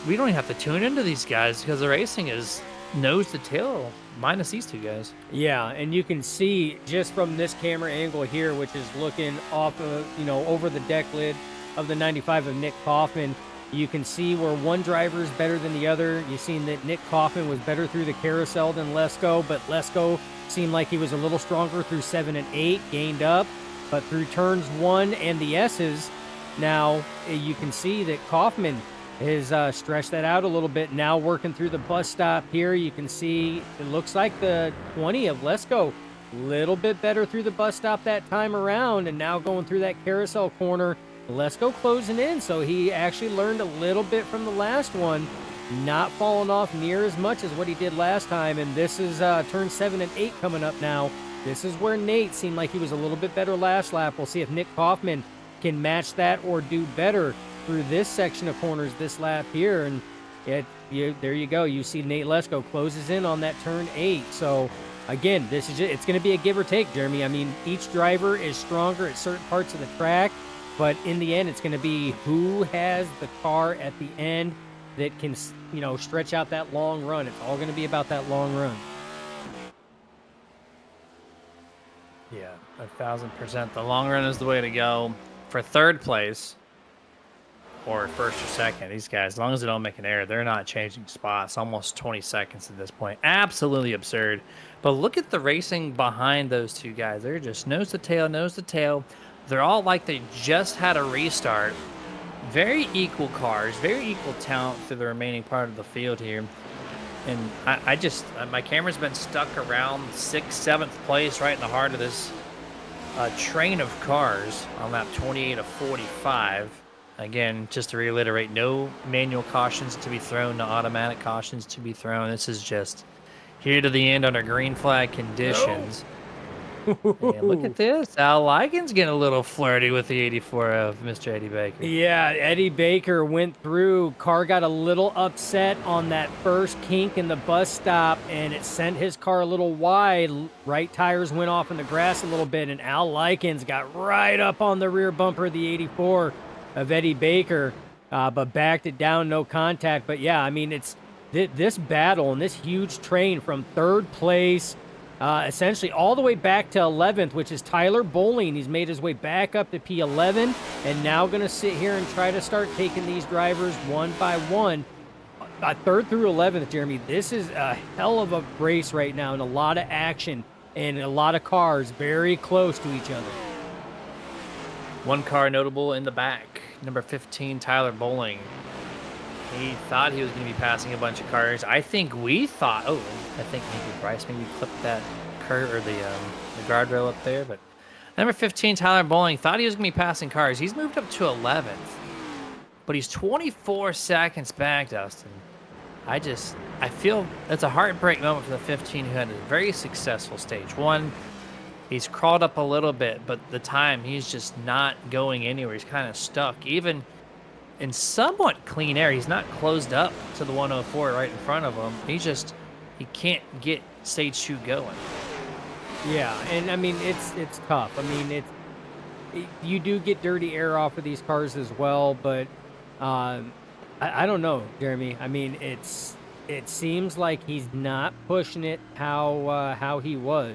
We don't even have to tune into these guys because the racing is nose to tail, minus these two guys. Yeah, and you can see just from this camera angle here, which is looking off of, over the deck lid of the 95 of Nick Kaufman, you can see where one driver is better than the other. You've seen that Nick Kaufman was better through the carousel than Lesko, but Lesko seemed like he was a little stronger through 7 and 8, gained up, but through turns 1 and the S's, now you can see that Kaufman has stretched that out a little bit. Now working through the bus stop here, you can see it looks like the 20 of Lesko, a little bit better through the bus stop that time around, and now going through that carousel corner, Lesko closing in, so he actually learned a little bit from the last one, not falling off near as much as what he did last time, and this is turn 7 and 8 coming up now. This is where Nate seemed like he was a little bit better last lap. We'll see if Nick Kaufman can match that or do better through this section of corners this lap here, and there you go. You see Nate Lesko closes in on that turn 8. So again, it's going to be a give or take, Jeremy. I mean, each driver is stronger at certain parts of the track, but in the end, it's going to be who has the car at the end that can, stretch out that long run. It's all going to be about that long run. Yeah, 1,000%. The long run is the way to go. For third place, or first or second, these guys, as long as they don't make an error, they're not changing spots. Almost 20 seconds at this point. Absolutely absurd. But look at the racing behind those two guys. They're just nose to tail, nose to tail. They're all like they just had a restart. Very equal cars, very equal talent through the remaining part of the field here. And my camera's been stuck around 6th, 7th place right in the heart of this train of cars on lap 28 of 45. Again, just to reiterate, no manual cautions to be thrown, no automatic cautions to be thrown. This is just here to the end under green flag conditions. And look at this. Al Ligon's getting a little flirty with the 84 of Mr. Eddie Baker. Yeah, Eddie Baker went through. Car got a little upset on that first kink in the bus stop, and it sent his car a little wide. Right tires went off in the grass a little bit, and Al Likens got right up on the rear bumper of the 84 of Eddie Baker, but backed it down, no contact. But yeah, I mean, it's this battle and this huge train from third place, essentially all the way back to 11th, which is Tyler Bowling. He's made his way back up to P11 and now going to sit here and try to start taking these drivers one by one. 3rd through 11th, Jeremy, this is a hell of a race right now, and a lot of action and a lot of cars very close to each other. One car notable in the back, number 15, Tyler Bowling. He thought he was going to be passing a bunch of cars. I think we thought, I think maybe Bryce maybe clipped that curve or the guardrail up there. But number 15, Tyler Bowling, thought he was going to be passing cars. He's moved up to 11th, but he's 24 seconds back, Dustin. I feel it's a heartbreak moment for the 15 who had a very successful stage 1. He's crawled up a little bit, but the time he's just not going anywhere. He's kind of stuck. Even in somewhat clean air, he's not closed up to the 104 right in front of him. He can't get stage 2 going. Yeah, and I mean it's tough. I mean you do get dirty air off of these cars as well, but I don't know, Jeremy. I mean it seems like he's not pushing it how he was.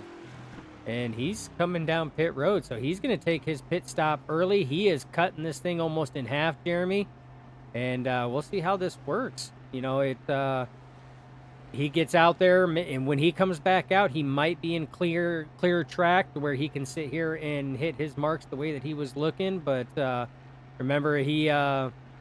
And he's coming down pit road, so he's going to take his pit stop early. He is cutting this thing almost in half, Jeremy. And we'll see how this works. He gets out there, and when he comes back out, he might be in clear track where he can sit here and hit his marks the way that he was looking. But remember, he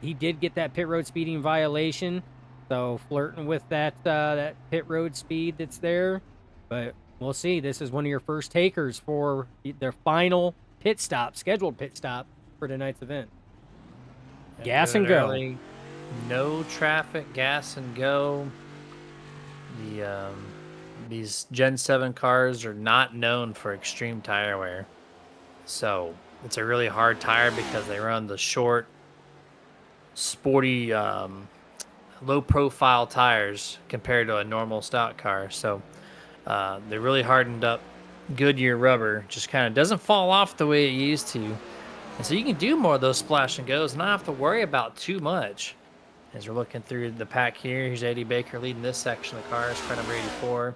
did get that pit road speeding violation, so flirting with that pit road speed that's there. But we'll see. This is one of your first takers for their final pit stop, scheduled pit stop for tonight's event. Gas and go. Early, no traffic, gas and go. These Gen 7 cars are not known for extreme tire wear. So it's a really hard tire because they run the short, sporty, low profile tires compared to a normal stock car. So they really hardened up Goodyear rubber, just kind of doesn't fall off the way it used to. And so you can do more of those splash and goes and not have to worry about too much. As we're looking through the pack here, here's Eddie Baker leading this section of cars, car number 84.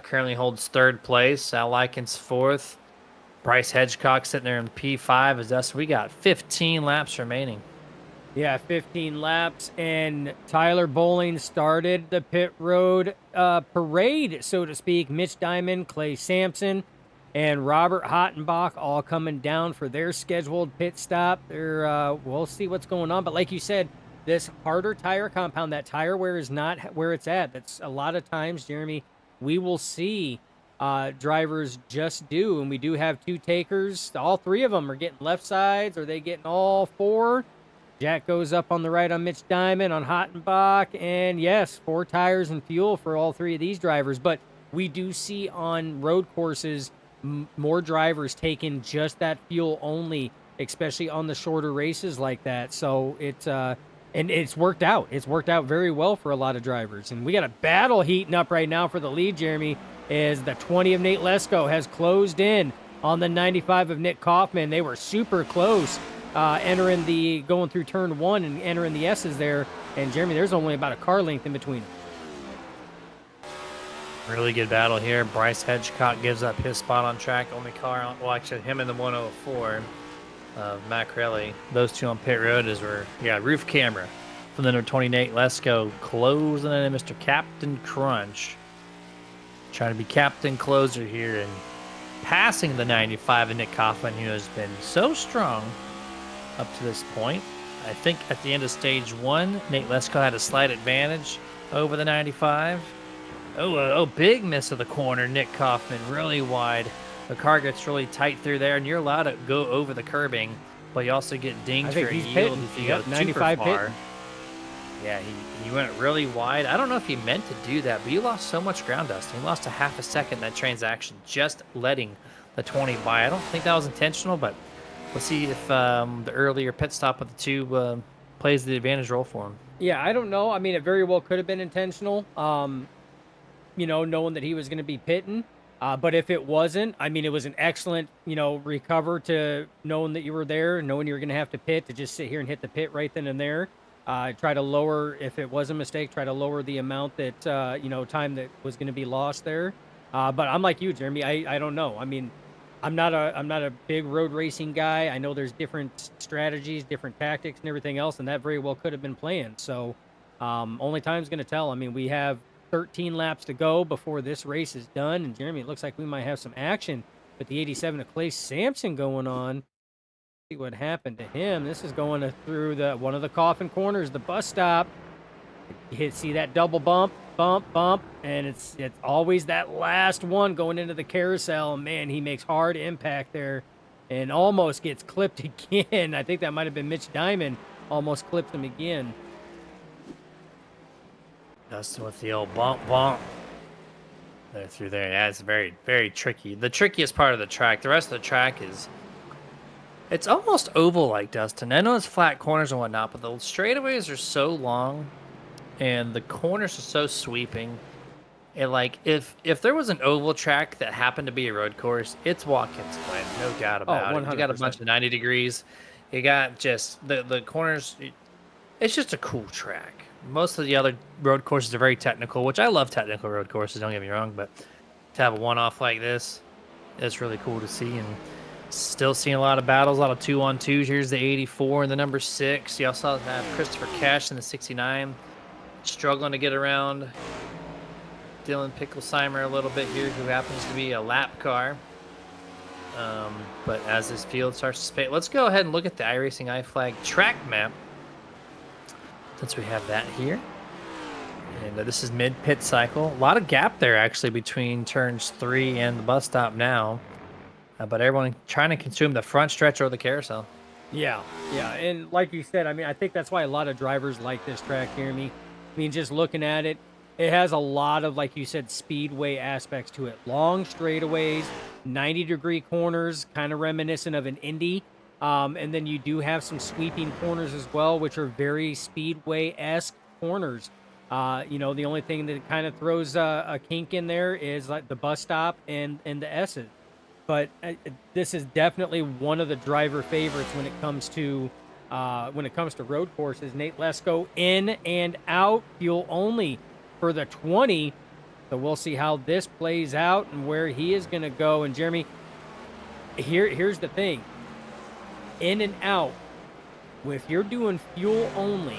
Currently holds third place. Al Likens fourth. Bryce Hedgecock sitting there in P5 as us. We got 15 laps remaining. Yeah, 15 laps, and Tyler Bowling started the pit road parade, so to speak. Mitch Diamond, Clay Sampson, and Robert Hottenbach all coming down for their scheduled pit stop. We'll see what's going on. But like you said, this harder tire compound, that tire wear is not where it's at. That's a lot of times, Jeremy, we will see drivers just do, and we do have two takers. All three of them are getting left sides. Are they getting all four? Jack goes up on the right on Mitch Diamond, on Hottenbach, and yes, 4 tires and fuel for all three of these drivers. But we do see on road courses more drivers taking just that fuel only, especially on the shorter races like that. So it's worked out. It's worked out very well for a lot of drivers. And we got a battle heating up right now for the lead, Jeremy, as the 20 of Nate Lesko has closed in on the 95 of Nick Kaufman. They were super close. Going through turn 1 and entering the S's there. And Jeremy, there's only about a car length in between. Really good battle here. Bryce Hedgecock gives up his spot on track. Only car on, well, actually, him in the 104 of Macrelli. Those two on pit road roof camera from the number 20 Nate Lesko closing in Mr. Captain Crunch. Trying to be captain closer here and passing the 95 of Nick Kaufman, who has been so strong up to this point. I think at the end of stage 1, Nate Lesko had a slight advantage over the 95. Big miss of the corner. Nick Kaufman really wide. The car gets really tight through there, and you're allowed to go over the curbing, but you also get dinged for a yield if you go 95 super far. pitting. Yeah, he went really wide. I don't know if he meant to do that, but you lost so much ground dust. He lost a half a second in that transaction, just letting the 20 by. I don't think that was intentional, but we'll see if the earlier pit stop of the two plays the advantage role for him. Yeah, I don't know. I mean, it very well could have been intentional, knowing that he was going to be pitting. But if it wasn't, I mean, it was an excellent, recover to knowing that you were there, knowing you were going to have to pit, to just sit here and hit the pit right then and there. Try to lower, if it was a mistake, try to lower the amount that, time that was going to be lost there. But I'm like you, Jeremy. I don't know. I mean, I'm not a big road racing guy. I know there's different strategies, different tactics and everything else, and that very well could have been planned. So only time's going to tell. I mean, we have 13 laps to go before this race is done. And Jeremy, it looks like we might have some action with the 87 of Clay Sampson going on. See what happened to him. This is going through one of the coffin corners, the bus stop. See that double bump, and it's always that last one going into the carousel. Man, he makes hard impact there and almost gets clipped again. I think that might have been Mitch Diamond, almost clipped him again. Dustin with the old bump. They're through there. Yeah, it's very, very tricky. The trickiest part of the track. The rest of the track it's almost oval-like, Dustin. I know it's flat corners and whatnot, but the straightaways are so long and the corners are so sweeping. And like, if there was an oval track that happened to be a road course, it's Watkins Glen, no doubt about it. You got a bunch of 90 degrees. You got just the corners. It's just a cool track. Most of the other road courses are very technical, which I love technical road courses, don't get me wrong, but to have a one-off like this, it's really cool to see. And still seeing a lot of battles, a lot of 2-on-2s. Here's the 84 and the number 6. You also have Christopher Cash in the 69, struggling to get around Dylan Picklesheimer a little bit here, who happens to be a lap car. But as this field starts to spade, let's go ahead and look at the iRacing iFlag track map, since we have that here. And this is mid-pit cycle. A lot of gap there, actually, between turns 3 and the bus stop now. But everyone trying to consume the front stretch or the carousel. Yeah. And like you said, I mean, I think that's why a lot of drivers like this track, Jeremy. I mean, just looking at it, it has a lot of, like you said, speedway aspects to it. Long straightaways, 90-degree corners, kind of reminiscent of an Indy. And then you do have some sweeping corners as well, which are very speedway-esque corners. The only thing that kind of throws a kink in there is like the bus stop and the S's. but this is definitely one of the driver favorites when it comes to road courses. Nate Lesko in and out, fuel only for the 20. So we'll see how this plays out and where he is going to go. And Jeremy, here's the thing. In and out, if you're doing fuel only,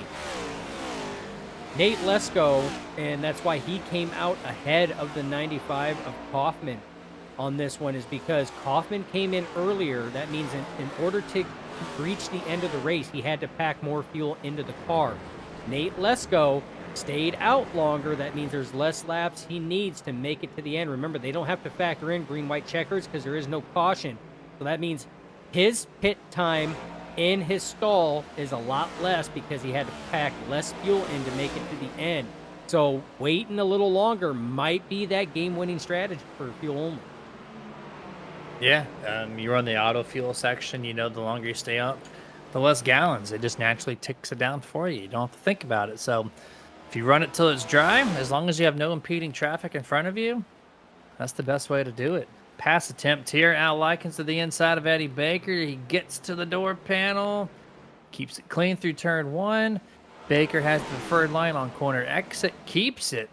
Nate Lesko, and that's why he came out ahead of the 95 of Kaufman on this one, is because Kaufman came in earlier. That means in order to reach the end of the race, he had to pack more fuel into the car. Nate Lesko stayed out longer. That means there's less laps he needs to make it to the end. Remember, they don't have to factor in green-white checkers because there is no caution. So that means his pit time in his stall is a lot less because he had to pack less fuel in to make it to the end. So waiting a little longer might be that game-winning strategy for fuel only. Yeah, you run the auto fuel section, you know, the longer you stay up, the less gallons. It just naturally ticks it down for you. You don't have to think about it. So if you run it till it's dry, as long as you have no impeding traffic in front of you, that's the best way to do it. Pass attempt here. Al Likens to the inside of Eddie Baker. He gets to the door panel, keeps it clean through turn 1. Baker has the preferred line on corner exit, keeps it,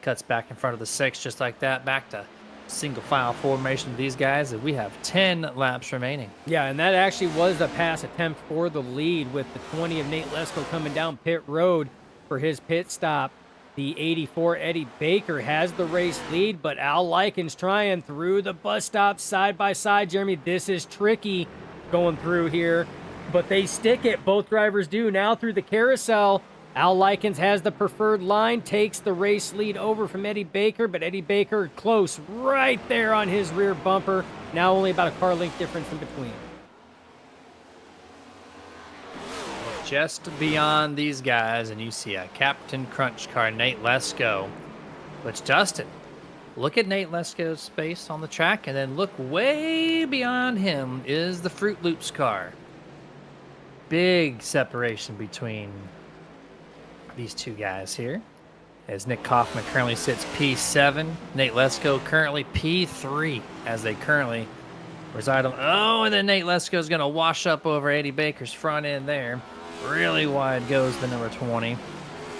cuts back in front of the 6 just like that. Back to single file formation of these guys, and we have 10 laps remaining. Yeah, and that actually was the pass attempt for the lead with the 20 of Nate Lesko coming down pit road for his pit stop. The 84 Eddie Baker has the race lead, but Al Likens trying through the bus stop side by side. Jeremy, this is tricky going through here, but they stick it. Both drivers do now through the carousel. Al Likens has the preferred line, takes the race lead over from Eddie Baker, but Eddie Baker close right there on his rear bumper. Now only about a car length difference in between. Just beyond these guys, and you see a Captain Crunch car, Nate Lesko. Which, Dustin, look at Nate Lesko's space on the track, and then look way beyond him is the Fruit Loops car. Big separation between these two guys here, as Nick Kaufman currently sits P7, Nate Lesko currently P3, as they currently reside on. Oh, and then Nate Lesko is going to wash up over Eddie Baker's front end there. Really wide goes the number 20.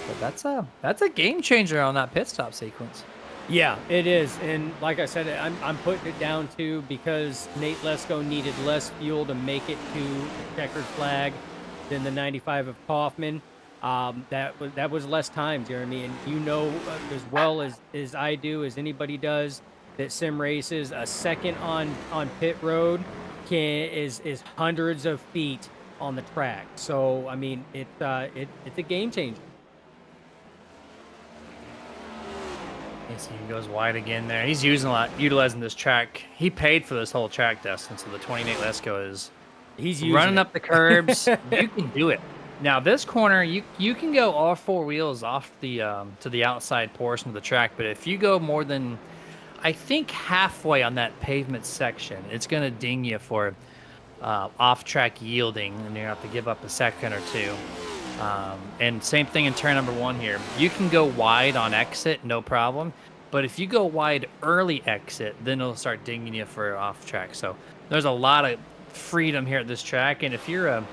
But that's a game changer on that pit stop sequence. Yeah, it is. And like I said, I'm putting it down to because Nate Lesko needed less fuel to make it to the checkered flag than the 95 of Kaufman. That was less time, Jeremy. And you know as well as I do, as anybody does, that sim races, a second on pit road is hundreds of feet on the track. So I mean, it's a game changer. Yes, he goes wide again there. He's utilizing this track. He paid for this whole track, Dustin. So the 28 Lesko is running up the curbs. You can do it. Now this corner, you can go all 4 wheels off the to the outside portion of the track, but if you go more than, I think, halfway on that pavement section, it's going to ding you for off-track yielding, and you have to give up a second or two. And same thing in turn number 1 here. You can go wide on exit, no problem. But if you go wide early exit, then it'll start dinging you for off-track. So there's a lot of freedom here at this track. And if you're an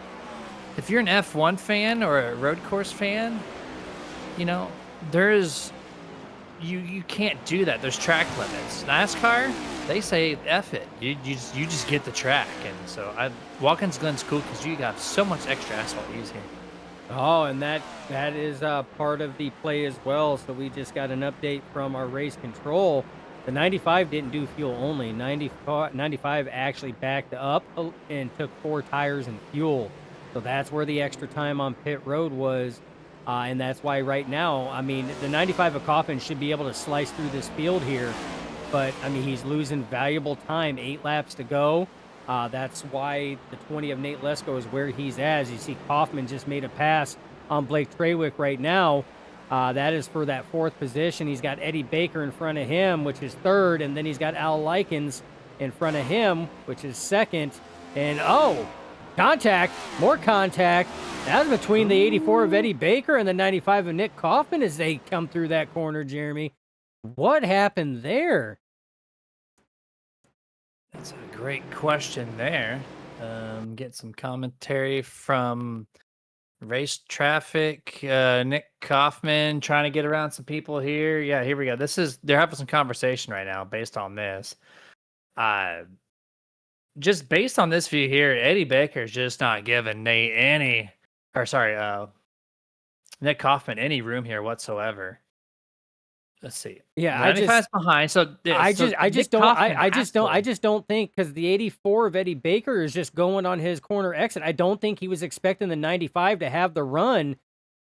F1 fan or a road course fan, you know, you can't do that. There's track limits. NASCAR, they say F it. You just get the track. And so Watkins Glen's cool because you got so much extra asphalt to use here. Oh, and that is part of the play as well. So we just got an update from our race control. The 95 didn't do fuel only. 95 actually backed up and took 4 tires and fuel. So that's where the extra time on pit road was. And that's why right now, I mean, the 95 of Kaufman should be able to slice through this field here. But, I mean, he's losing valuable time, 8 laps to go. That's why the 20 of Nate Lesko is where he's at. As you see, Kaufman just made a pass on Blake Trawick right now. That is for that 4th position. He's got Eddie Baker in front of him, which is 3rd. And then he's got Al Likens in front of him, which is 2nd. And, contact, more contact. That was between the 84 of Eddie Baker and the 95 of Nick Kaufman as they come through that corner, Jeremy. What happened there? That's a great question there. Get some commentary from Race Traffic, Nick Kaufman trying to get around some people here. Yeah, here we go. They're having some conversation right now based on this. Just based on this view here, Eddie Baker's just not giving Nick Kaufman any room here whatsoever. Let's see. Yeah, 95's behind. So yeah, I so just Nick don't Kaufman I has just don't think, because the 84 of Eddie Baker is just going on his corner exit. I don't think he was expecting the 95 to have the run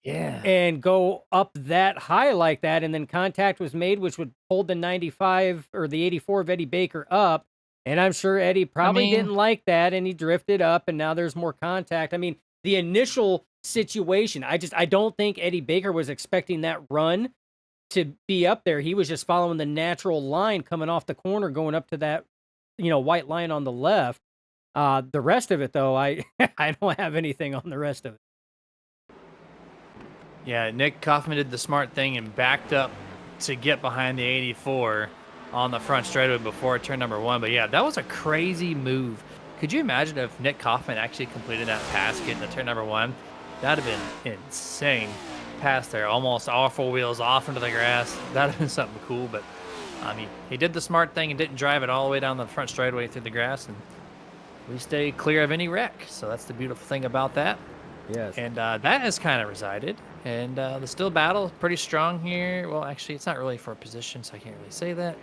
yeah. and go up that high like that, and then contact was made, which would hold the 95 or the 84 of Eddie Baker up. And I'm sure Eddie probably didn't like that, and he drifted up, and now there's more contact. I mean, the initial situation, I don't think Eddie Baker was expecting that run to be up there. He was just following the natural line coming off the corner, going up to that, white line on the left. The rest of it, though, I don't have anything on the rest of it. Yeah, Nick Kaufman did the smart thing and backed up to get behind the 84 on the front straightaway before turn number 1. But yeah, that was a crazy move. Could you imagine if Nick Kaufman actually completed that pass getting to turn number 1? That'd have been insane. Pass there, almost all 4 wheels off into the grass. That'd have been something cool. But I mean, he did the smart thing and didn't drive it all the way down the front straightaway through the grass, and we stay clear of any wreck. So that's the beautiful thing about that. Yes. And that has kind of resided. And the still battle is pretty strong here. Well, actually, it's not really for position, so I can't really say that.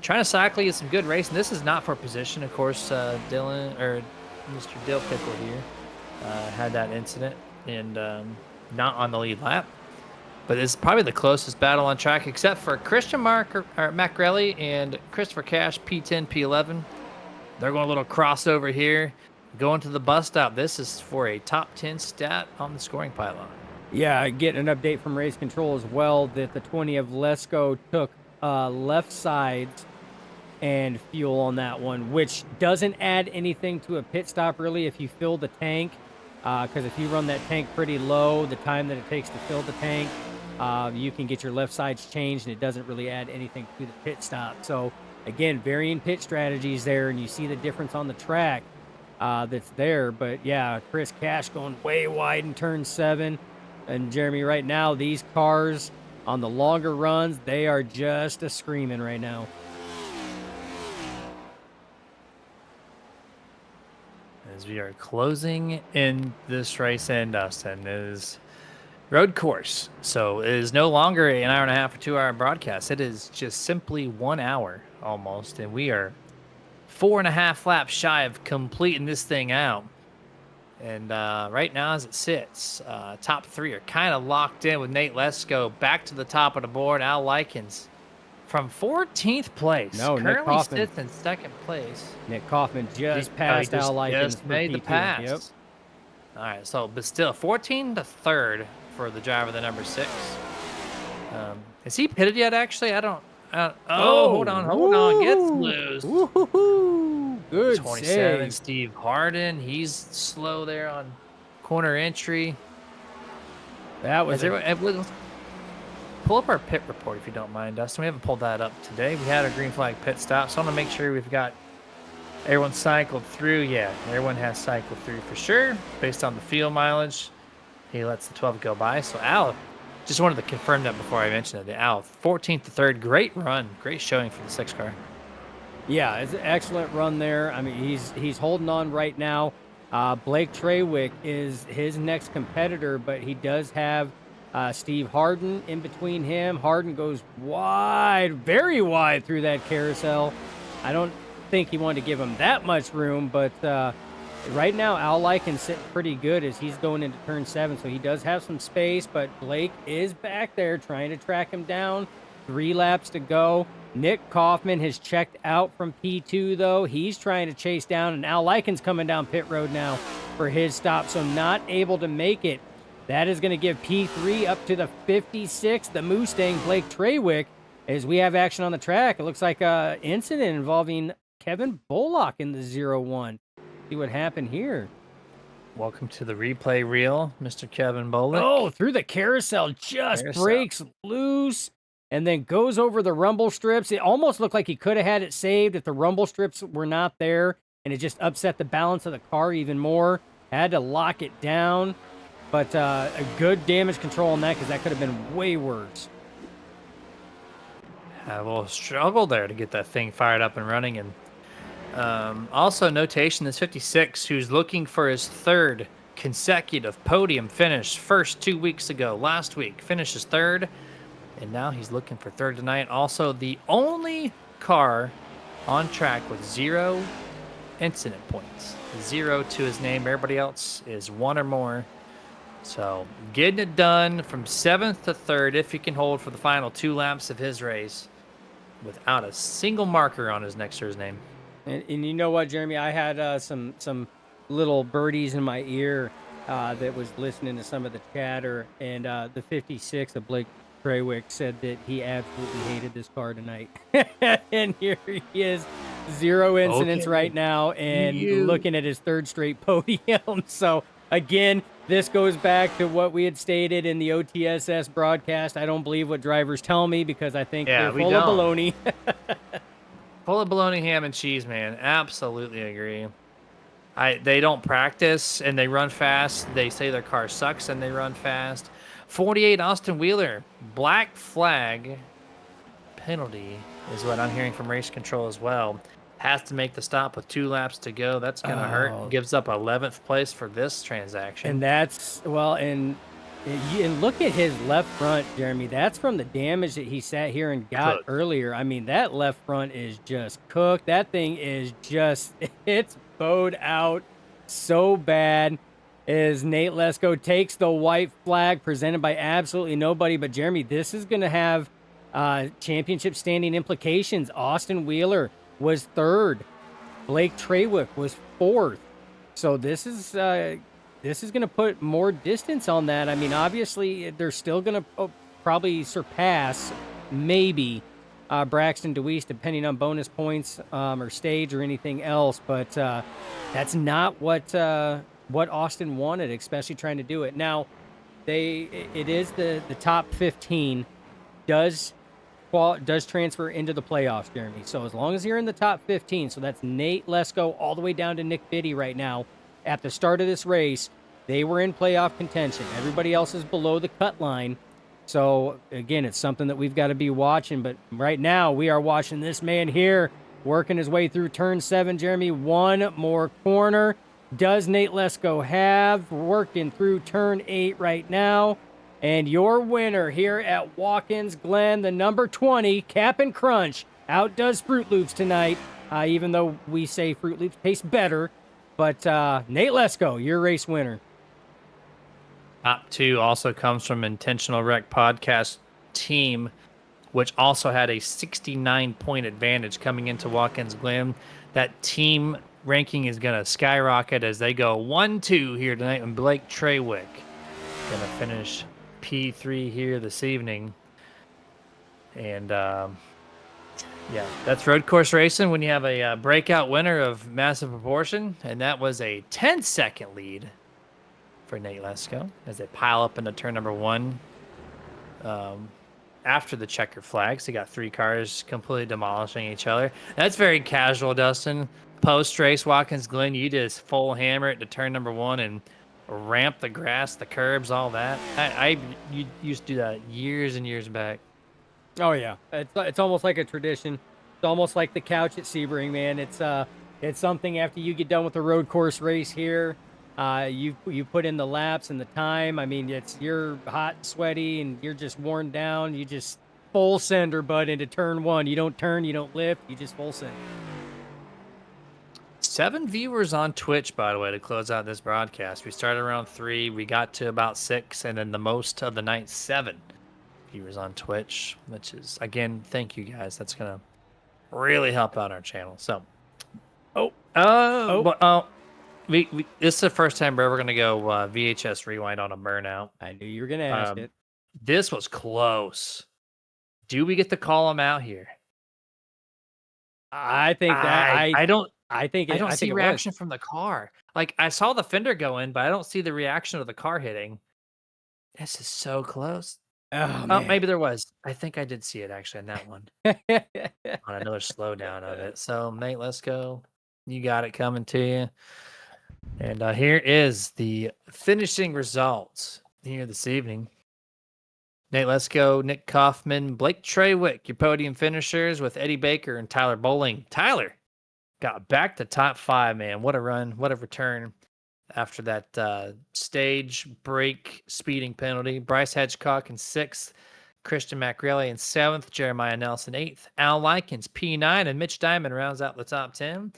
Trying to cycle is some good racing. This is not for position. Of course, Dylan, or Mr. Dill Pickle here, had that incident and not on the lead lap. But it's probably the closest battle on track, except for Christian Macrelli and Christopher Cash, P10, P11. They're going a little crossover here, going to the bus stop. This is for a top 10 stat on the scoring pylon. Yeah, getting an update from Race Control as well that the 20 of Lesko took left sides and fuel on that one, which doesn't add anything to a pit stop really if you fill the tank, because if you run that tank pretty low, the time that it takes to fill the tank, you can get your left sides changed, and it doesn't really add anything to the pit stop. So again, varying pit strategies there, and you see the difference on the track that's there. But yeah, Chris Cash going way wide in turn 7. And Jeremy, right now, these cars on the longer runs, they are just screaming right now. As we are closing in this race, and Dustin is road course. So it is no longer an hour and a half or 2 hour broadcast. It is just simply 1 hour almost. And we are 4.5 laps shy of completing this thing out. And right now, as it sits, top 3 are kind of locked in with Nate Lesko back to the top of the board. Al Likens from 14th place. No, Nick currently Kaufman sits in 2nd place. Nick Kaufman just passed Al Likens. Just made the pass. Yep. All right, so but still 14 to 3rd for the driver, the number 6. Is he pitted yet? Actually, I don't. Hold on, gets loose. Woo-hoo-hoo. Good 27, save. Steve Harden. He's slow there on corner entry. That was pull up our pit report if you don't mind, Dustin. We haven't pulled that up today. We had a green flag pit stop, so I want to make sure we've got everyone cycled through. Yeah, everyone has cycled through for sure based on the fuel mileage. He lets the 12 go by. So Al, just wanted to confirm that before I mentioned it. Al, 14th to 3rd, great run, great showing for the 6 car. Yeah, it's an excellent run there. I mean, he's holding on right now. Blake Traywick is his next competitor, but he does have Steve Harden in between him. Harden goes wide, very wide through that carousel. I don't think he wanted to give him that much room, but right now Al Likens sitting pretty good as he's going into turn 7, so he does have some space, but Blake is back there trying to track him down. 3 laps to go. Nick Kaufman has checked out from P2, though. He's trying to chase down, and Al Likens coming down pit road now for his stop, so not able to make it. That is going to give P3 up to the 56, the Mustang, Blake Traywick, as we have action on the track. It looks like an incident involving Kevin Bullock in the 0-1. See what happened here. Welcome to the replay reel, Mr. Kevin Bullock. Oh, through the carousel, breaks loose. and then goes over the rumble strips. It almost looked like he could have had it saved if the rumble strips were not there, and it just upset the balance of the car even more. Had to lock it down, but a good damage control on that because that could have been way worse. A little struggle there to get that thing fired up and running. And also notation is 56, who's looking for his third consecutive podium finish. First 2 weeks ago, last week, finishes third, and now he's looking for third tonight. Also, the only car on track with 0 incident points. 0 to his name. Everybody else is 1 or more. So getting it done from 7th to 3rd, if he can hold for the final 2 laps of his race without a single marker on his next to his name. And you know what, Jeremy? I had some little birdies in my ear that was listening to some of the chatter, and the 56 of Blake Trawick said that he absolutely hated this car tonight. And here he is, 0 incidents right now, and looking at his 3rd straight podium. So again, this goes back to what we had stated in the OTSS broadcast. I don't believe what drivers tell me because I think they're full of baloney. Full of baloney, ham, and cheese, man. Absolutely agree. They don't practice, and they run fast. They say their car sucks, and they run fast. 48, Austin Wheeler. Black flag penalty is what I'm hearing from race control as well. Has to make the stop with 2 laps to go. That's going to hurt. Gives up 11th place for this transaction. And that's, well, and look at his left front, Jeremy. That's from the damage that he sat here and got earlier. I mean, that left front is just cooked. That thing is just, it's bowed out so bad. As Nate Lesko takes the white flag presented by absolutely nobody. But, Jeremy, this is going to have championship standing implications. Austin Wheeler was 3rd. Blake Trawick was 4th. So this is going to put more distance on that. I mean, obviously, they're still going to probably surpass maybe Braxton DeWeese, depending on bonus points or stage or anything else. But that's not what Austin wanted, especially trying to do it. Now, it is the top 15 does transfer into the playoffs, Jeremy. So as long as you're in the top 15, so that's Nate Lesko all the way down to Nick Biddy right now. At the start of this race, they were in playoff contention. Everybody else is below the cut line. So, again, it's something that we've got to be watching. But right now, we are watching this man here working his way through turn 7, Jeremy. 1 more corner. Does Nate Lesko have? Working through turn 8 right now. And your winner here at Watkins Glen, the number 20, Cap'n Crunch, outdoes Fruit Loops tonight, even though we say Fruit Loops taste better. But Nate Lesko, your race winner. Top 2 also comes from Intentional Wreck Podcast team, which also had a 69-point advantage coming into Watkins Glen. That team ranking is going to skyrocket as they go 1-2 here tonight, and Blake Trawick going to finish P3 here this evening. And yeah, that's road course racing when you have a breakout winner of massive proportion, and that was a 10-second lead for Nate Lesko as they pile up into turn number 1 after the checker flags. They got 3 cars completely demolishing each other. That's very casual, Dustin. Post-race Watkins Glen, you just full hammer it to turn number 1 and ramp the grass, the curbs, all that. You used to do that years and years back. Oh yeah, it's almost like a tradition. It's almost like the couch at Sebring, man. It's something after you get done with the road course race here. You put in the laps and the time. I mean, you're hot and sweaty and you're just worn down. You just full sender, bud, into turn 1. You don't turn, you don't lift, you just full send. 7 viewers on Twitch, by the way, to close out this broadcast. We started around 3, we got to about 6, and then the most of the night, 7 viewers on Twitch, which is, again, thank you guys. That's gonna really help out our channel. So, this is the first time we're ever gonna go VHS rewind on a burnout. I knew you were gonna ask it. This was close. Do we get to call him out here? I think that I don't think see reaction from the car. Like, I saw the fender go in, but I don't see the reaction of the car hitting. This is so close. Oh, Oh, man. maybe there was. I think I did see it actually on that one on another slowdown of it. So, Nate, let's go. You got it coming to you. And here is the finishing results here this evening. Nate, let's go. Nick Kaufman, Blake Treywick, your podium finishers with Eddie Baker and Tyler Bowling. Tyler got back to top 5, man. What a run. What a return after that stage break speeding penalty. Bryce Hedgecock in 6th. Christian McRae in 7th. Jeremiah Nelson 8th. Al Likens P9. And Mitch Diamond rounds out the top 10.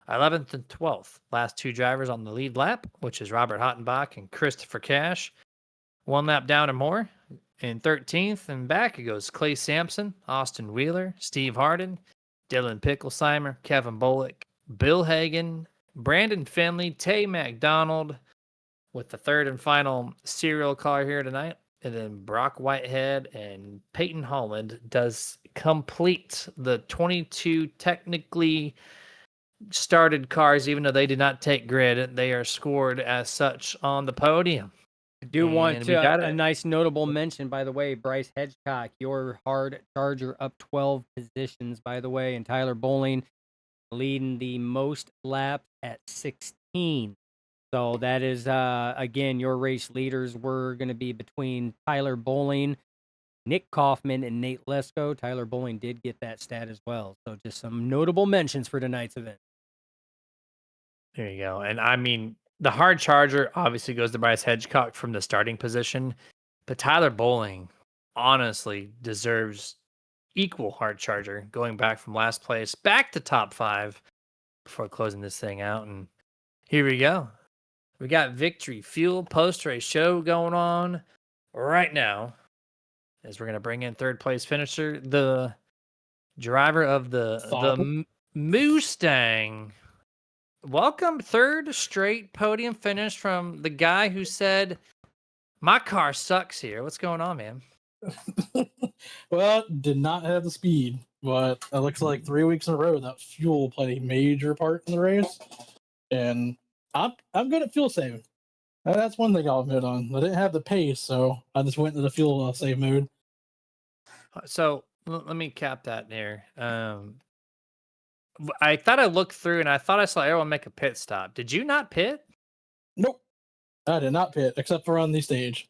11th and 12th. Last 2 drivers on the lead lap, which is Robert Hottenbach and Christopher Cash. 1 lap down and more. In 13th and back, it goes Clay Sampson, Austin Wheeler, Steve Harden, Dylan Picklesheimer, Kevin Bullock, Bill Hagan, Brandon Finley, Tay McDonald with the 3rd and final serial car here tonight. And then Brock Whitehead and Peyton Holland does complete the 22 technically started cars, even though they did not take grid. They are scored as such on the podium. I do want And we got a it. nice notable mention, by the way, Bryce Hedgecock, your hard charger up 12 positions, by the way, and Tyler Bowling leading the most laps at 16. So that is, again, your race leaders were going to be between Tyler Bowling, Nick Kaufman, and Nate Lesko. Tyler Bowling did get that stat as well. So just some notable mentions for tonight's event. There you go. And I mean, the hard charger obviously goes to Bryce Hedgecock from the starting position, but Tyler Bowling honestly deserves equal hard charger going back from last place back to top 5 before closing this thing out. And here we go. We got Victory Fuel post-race show going on right now as we're going to bring in 3rd place finisher, the driver of the Mustang. Welcome, 3rd straight podium finish from the guy who said, "My car sucks here." What's going on, man? Well, did not have the speed, but it looks like 3 weeks in a row that fuel played a major part in the race. And I'm good at fuel saving. That's one thing I'll admit on. I didn't have the pace, so I just went into the fuel save mode. So let me cap that there. I thought I looked through and I thought I saw everyone make a pit stop. Did you not pit? Nope, I did not pit except for on the stage.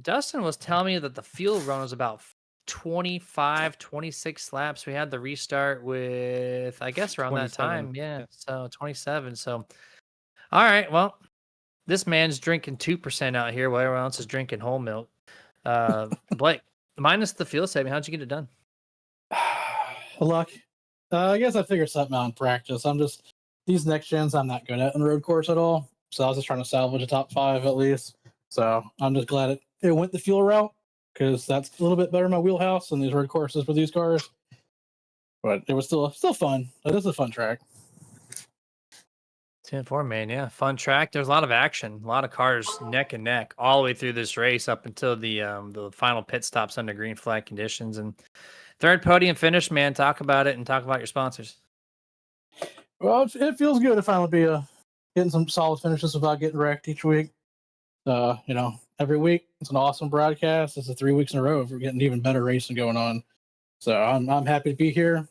Dustin was telling me that the fuel run was about 25, 26 laps. We had the restart with, I guess, around that 27. time. Yeah, so 27. So, all right. Well, this man's drinking 2% out here while everyone else is drinking whole milk. Blake, minus the fuel saving, how'd you get it done? Luck. I guess I figured something out in practice. These next gens I'm not good at on the road course at all. So I was just trying to salvage a top 5 at least. So I'm just glad it went the fuel route because that's a little bit better in my wheelhouse than these road courses for these cars. But it was still fun. It is a fun track. 10-4, man. Yeah, fun track. There's a lot of action, a lot of cars neck and neck all the way through this race up until the final pit stops under green flag conditions. And 3rd podium finish, man. Talk about it and talk about your sponsors. Well, it feels good to finally be getting some solid finishes without getting wrecked each week. Every week it's an awesome broadcast. It's 3 weeks in a row of getting even better racing going on. So I'm happy to be here.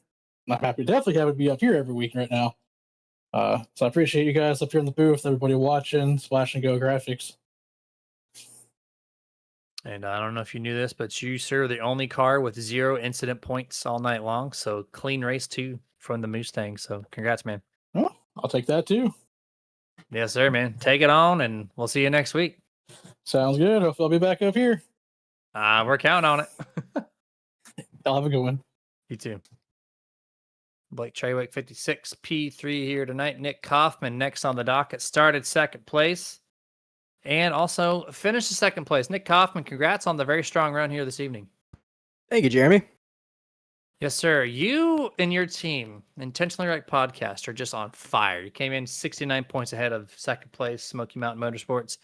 I'm definitely happy to be up here every week right now. So I appreciate you guys up here in the booth, everybody watching, Splash and Go Graphics. And I don't know if you knew this, but you, sir, are the only car with 0 incident points all night long. So clean race 2 from the Mustang. So congrats, man. Oh, I'll take that too. Yes, sir, man. Take it on, and we'll see you next week. Sounds good. Hopefully I'll be back up here. We're counting on it. I'll have a good one. You too. Blake Treywick, 56 P3 here tonight. Nick Kaufman next on the docket. Started 2nd place. And also finished the 2nd place. Nick Kaufman, congrats on the very strong run here this evening. Thank you, Jeremy. Yes, sir. You and your team, Intentionally Right Podcast, are just on fire. You came in 69 points ahead of 2nd place, Smoky Mountain Motorsports,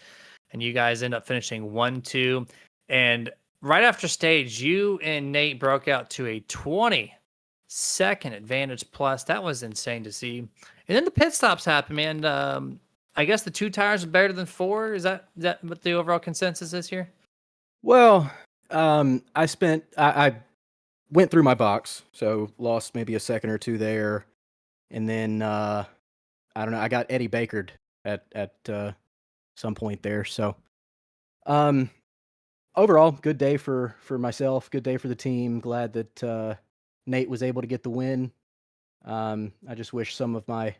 and you guys end up finishing 1-2. And right after stage, you and Nate broke out to a 20-second advantage plus. That was insane to see. And then the pit stops happened, man. I guess the 2 tires are better than 4. Is that what the overall consensus is here? Well, I went through my box, so lost maybe a second or two there, and then I don't know. I got Eddie Bakered at some point there. So overall, good day for myself. Good day for the team. Glad that Nate was able to get the win. I just wish some of my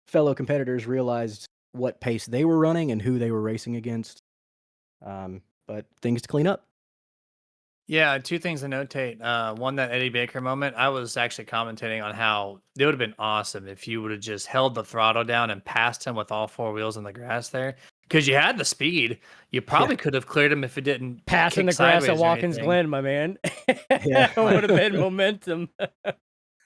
fellow competitors realized what pace they were running and who they were racing against. But things to clean up. Yeah, two things to notate. One, that Eddie Baker moment. I was actually commentating on how it would have been awesome if you would have just held the throttle down and passed him with all four wheels in the grass there, because you had the speed. You probably could have cleared him if it didn't Passing kick the grass at sideways or Watkins anything. Glen, my man. Yeah. Would have been momentum.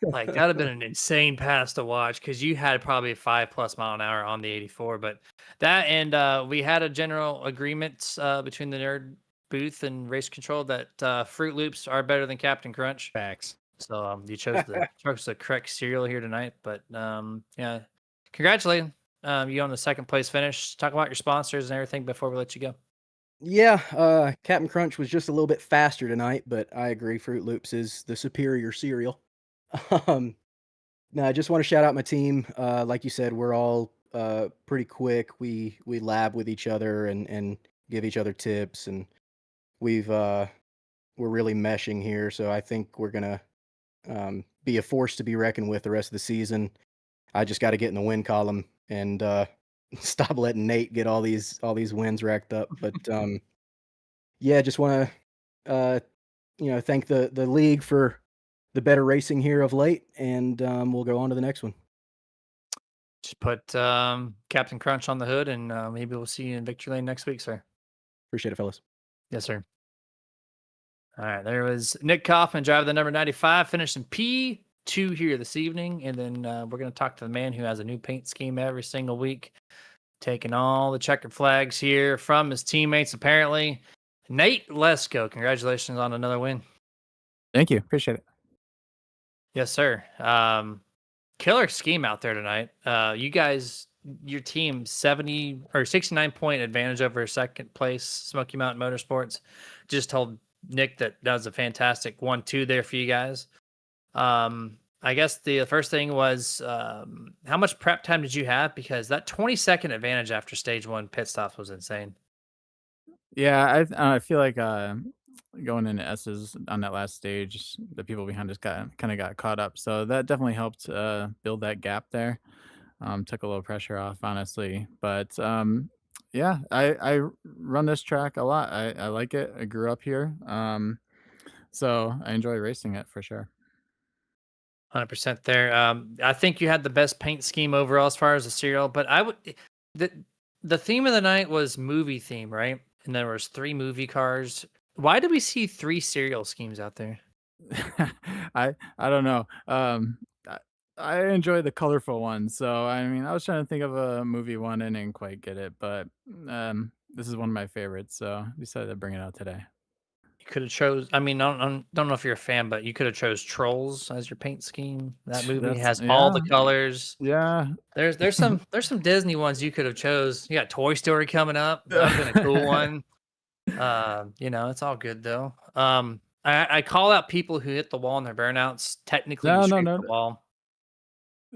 Like that'd have been an insane pass to watch, because you had probably 5+ mile an hour on the 84. But that, and we had a general agreement between the nerd booth and race control that Fruit Loops are better than Captain Crunch. Facts. So you chose the correct cereal here tonight. But yeah, congratulations you on the second place finish. Talk about your sponsors and everything before we let you go. Yeah, Captain Crunch was just a little bit faster tonight, but I agree Fruit Loops is the superior cereal. Um, no, I just want to shout out my team. Like you said, we're all pretty quick. We lab with each other and give each other tips, and we're really meshing here. So I think we're gonna be a force to be reckoned with the rest of the season. I just got to get in the win column and stop letting Nate get all these wins racked up. But yeah, just want to thank the league for the better racing here of late, and we'll go on to the next one. Just put Captain Crunch on the hood, and maybe we'll see you in Victory Lane next week, sir. Appreciate it, fellas. Yes, sir. All right, there was Nick Kaufman, driver the number 95, finishing P2 here this evening. And then we're going to talk to the man who has a new paint scheme every single week, taking all the checkered flags here from his teammates, apparently. Nate Lesko, congratulations on another win. Thank you. Appreciate it. Yes, sir. Killer scheme out there tonight. You guys, your team, 70 or 69-point advantage over second place Smoky Mountain Motorsports. Just told Nick that was a fantastic 1-2 there for you guys. I guess the first thing was how much prep time did you have? Because that 20-second advantage after stage one pit stops was insane. Yeah, I feel like going into S's on that last stage, the people behind us kind of got caught up. So that definitely helped build that gap there. Took a little pressure off, honestly. But yeah, I run this track a lot. I like it. I grew up here. So I enjoy racing it for sure. 100% there. I think you had the best paint scheme overall as far as the serial, but the theme of the night was movie theme, right? And there was 3 movie cars. Why did we see 3 serial schemes out there? I don't know. I enjoy the colorful ones. So I mean, I was trying to think of a movie one and didn't quite get it, but this is one of my favorites, so I decided to bring it out today. You could have chose. I mean, I don't know if you're a fan, but you could have chose Trolls as your paint scheme. That movie has all the colors. Yeah. There's some Disney ones you could have chose. You got Toy Story coming up. That's been a cool one. It's all good though. I call out people who hit the wall in their burnouts. Technically, you scraped the wall.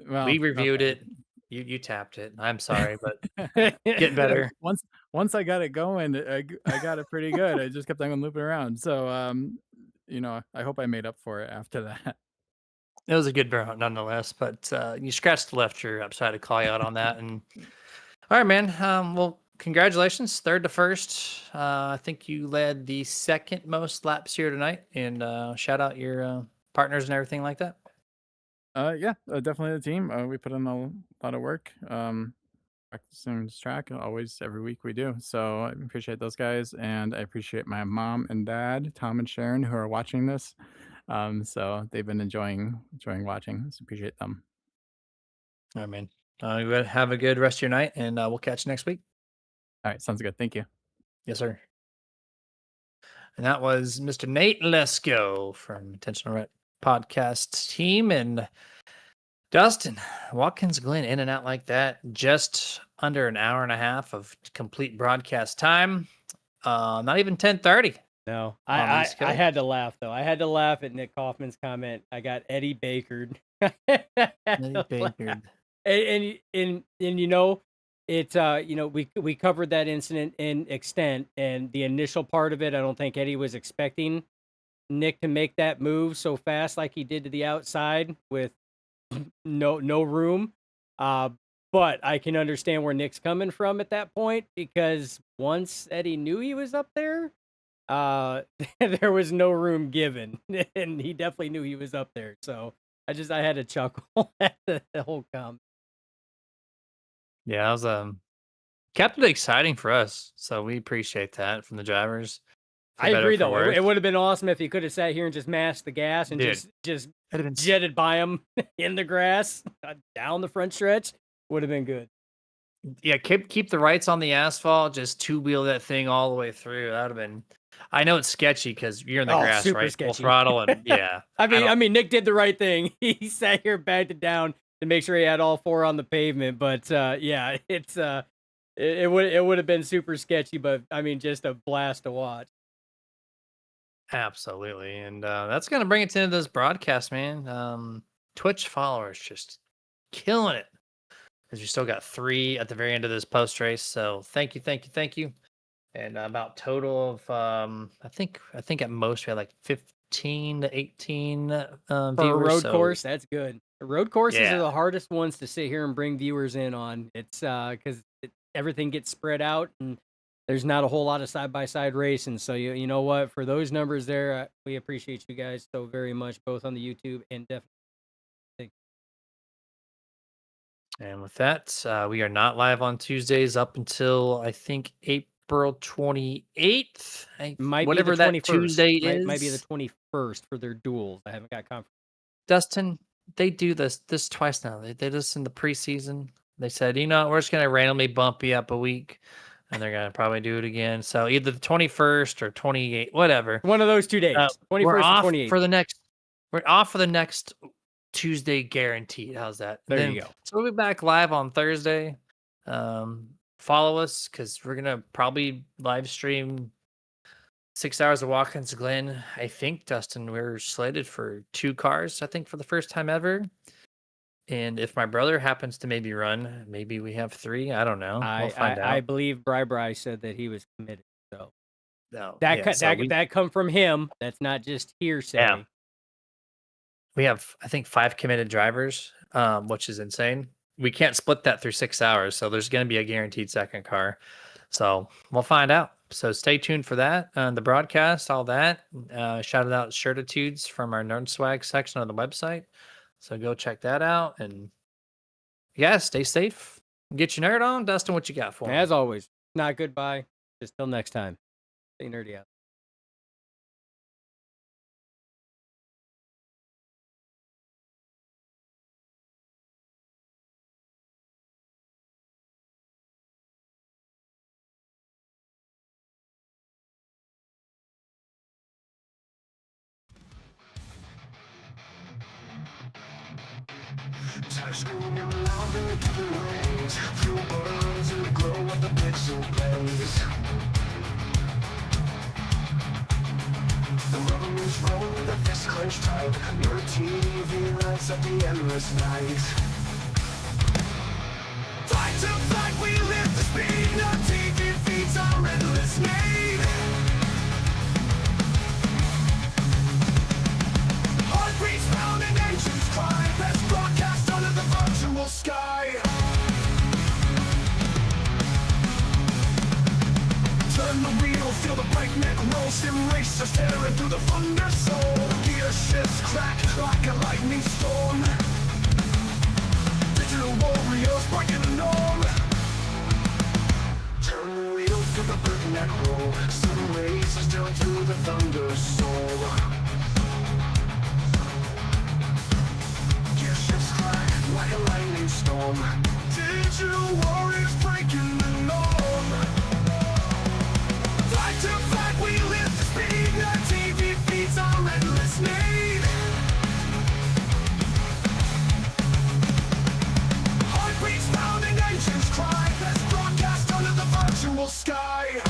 Well, We reviewed it. You tapped it. I'm sorry, but get better. Once I got it going, I got it pretty good. I just kept on looping around. So I hope I made up for it after that. It was a good burnout nonetheless, but you scratched the left ear up, so I had to call you out on that. And all right, man. Well, congratulations, 3rd to 1st. I think you led the 2nd most laps here tonight, and shout out your partners and everything like that. Yeah, definitely the team. We put in a lot of work. Practicing this track always every week we do. So I appreciate those guys, and I appreciate my mom and dad, Tom and Sharon, who are watching this. So they've been enjoying watching. So appreciate them. All right, man. Have a good rest of your night, and we'll catch you next week. All right, sounds good. Thank you. Yes, sir. And that was Mr. Nate Lesko from Intentional Ret Podcast team. And Dustin, Watkins Glen in and out like that, just under an hour and a half of complete broadcast time. Not even 10:30. No, on the I East I Coast? had to laugh though. I had to laugh at Nick Kaufman's comment. I got Eddie Bakered. Eddie Baker. And it's we covered that incident in extent, and the initial part of it, I don't think Eddie was expecting Nick to make that move so fast like he did to the outside with no room. Uh, but I can understand where Nick's coming from at that point, because once Eddie knew he was up there, there was no room given, and he definitely knew he was up there. So I had to chuckle at the whole comment. Yeah, that was kept it exciting for us. So we appreciate that from the drivers. For I better or agree, for though. It worse. would have been awesome if he could have sat here and just mashed the gas and Dude, just That'd have been jetted by him in the grass down the front stretch. Would have been good. yeah, keep the rights on the asphalt, just two-wheel that thing all the way through. That would have been. I know it's sketchy because you're in the Oh, grass, super right? Full sketchy. throttle, and yeah. I don't- mean, Nick did the right thing. He sat here, bagged it down to make sure he had all four on the pavement. But yeah, it would have been super sketchy. But I mean, just a blast to watch. Absolutely, and that's gonna bring it to the end of this broadcast, man. Twitch followers just killing it, because you still got 3 at the very end of this post race. So thank you. And about total of I think at most we had like 15 to 18 For a viewers. road so course, that's good. Road courses Yeah. are the hardest ones to sit here and bring viewers in on. It's because everything gets spread out and there's not a whole lot of side-by-side racing. So you know what? For those numbers there, we appreciate you guys so very much, both on the YouTube and definitely. And with that, we are not live on Tuesdays up until I think April 28th. Might Whatever be the that 21st. Tuesday Might be the is. 21st for their duels. I haven't got confirmation. Dustin, they do this twice now. They did this in the preseason. They said, we're just gonna randomly bump you up a week, and they're gonna probably do it again. So either the 21st or 28th, whatever. One of those 2 days. 21st We're or off 28th. for the next. We're off for the next Tuesday, guaranteed. How's that? There you go. So we'll be back live on Thursday. Follow us, because we're gonna probably live stream 6 hours of Watkins Glen. I think, Dustin, we're slated for 2 cars, I think, for the first time ever. And if my brother happens to maybe run, maybe we have 3. I don't know. We'll find out. I believe Bri said that he was committed. So No, that yeah, so that come from him. That's not just hearsay. Yeah. We have, I think, 5 committed drivers, which is insane. We can't split that through 6 hours, so there's going to be a guaranteed second car. So we'll find out. So stay tuned for that. The broadcast, all that. Shout out Shirtitudes from our Nerd Swag section on the website. So go check that out. And yeah, stay safe. Get your nerd on. Dustin, what you got for me? As always, not goodbye. Just till next time. Stay nerdy out. Touchscreen and louder to the range. Fuel burns and the glow of the pixel blaze. The rubber moves roll with the fist clenched tight. Your TV lights up the endless night. Fight to fight, we live the speed. Our TV feeds our endless need. Heartbeats pounding, engines cry. Best broadcast under the virtual sky. Turn the wheel, feel the breakneck roll. Sim racers tearing through the thunder soul. Gear shifts crack like a lightning storm. Digital warriors breaking the norm. Turn the wheel, feel the breakneck roll. Sim racers tearing through the thunder soul. Gear shifts crack like a lightning storm. Digital warriors breaking the norm. Fight to fight, we live the speed. Our TV feeds our endless need. Heartbeats pounding, engines cry. Best broadcast under the virtual sky.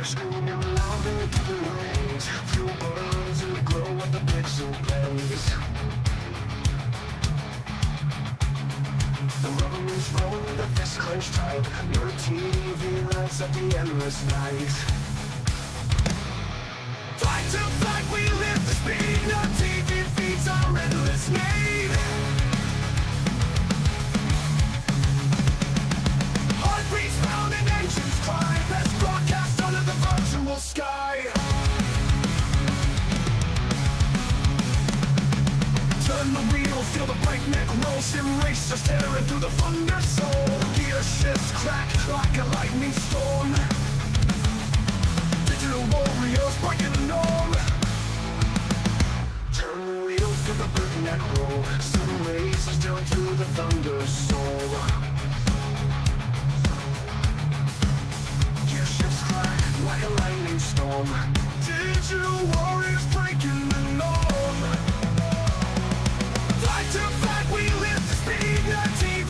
screaming louder through the range. Fuel burns and the glow of the pixel blaze. The rubber is rolling, the fist clenched tight. Your TV lights up the endless night. Fight to fight, we live the speed. Our TV feeds our endless need. Heartbeats pound and engines cry. Best broadcast under the virtual sky. Turn the wheel, feel the breakneck roll. Sim racers tearing through the thunder soul. Gear shifts crack like a lightning storm. Digital warriors breaking the norm. Turn the wheel, feel the breakneck roll. Sim racers tearing through the thunder soul. Gear shifts crack like a lightning storm.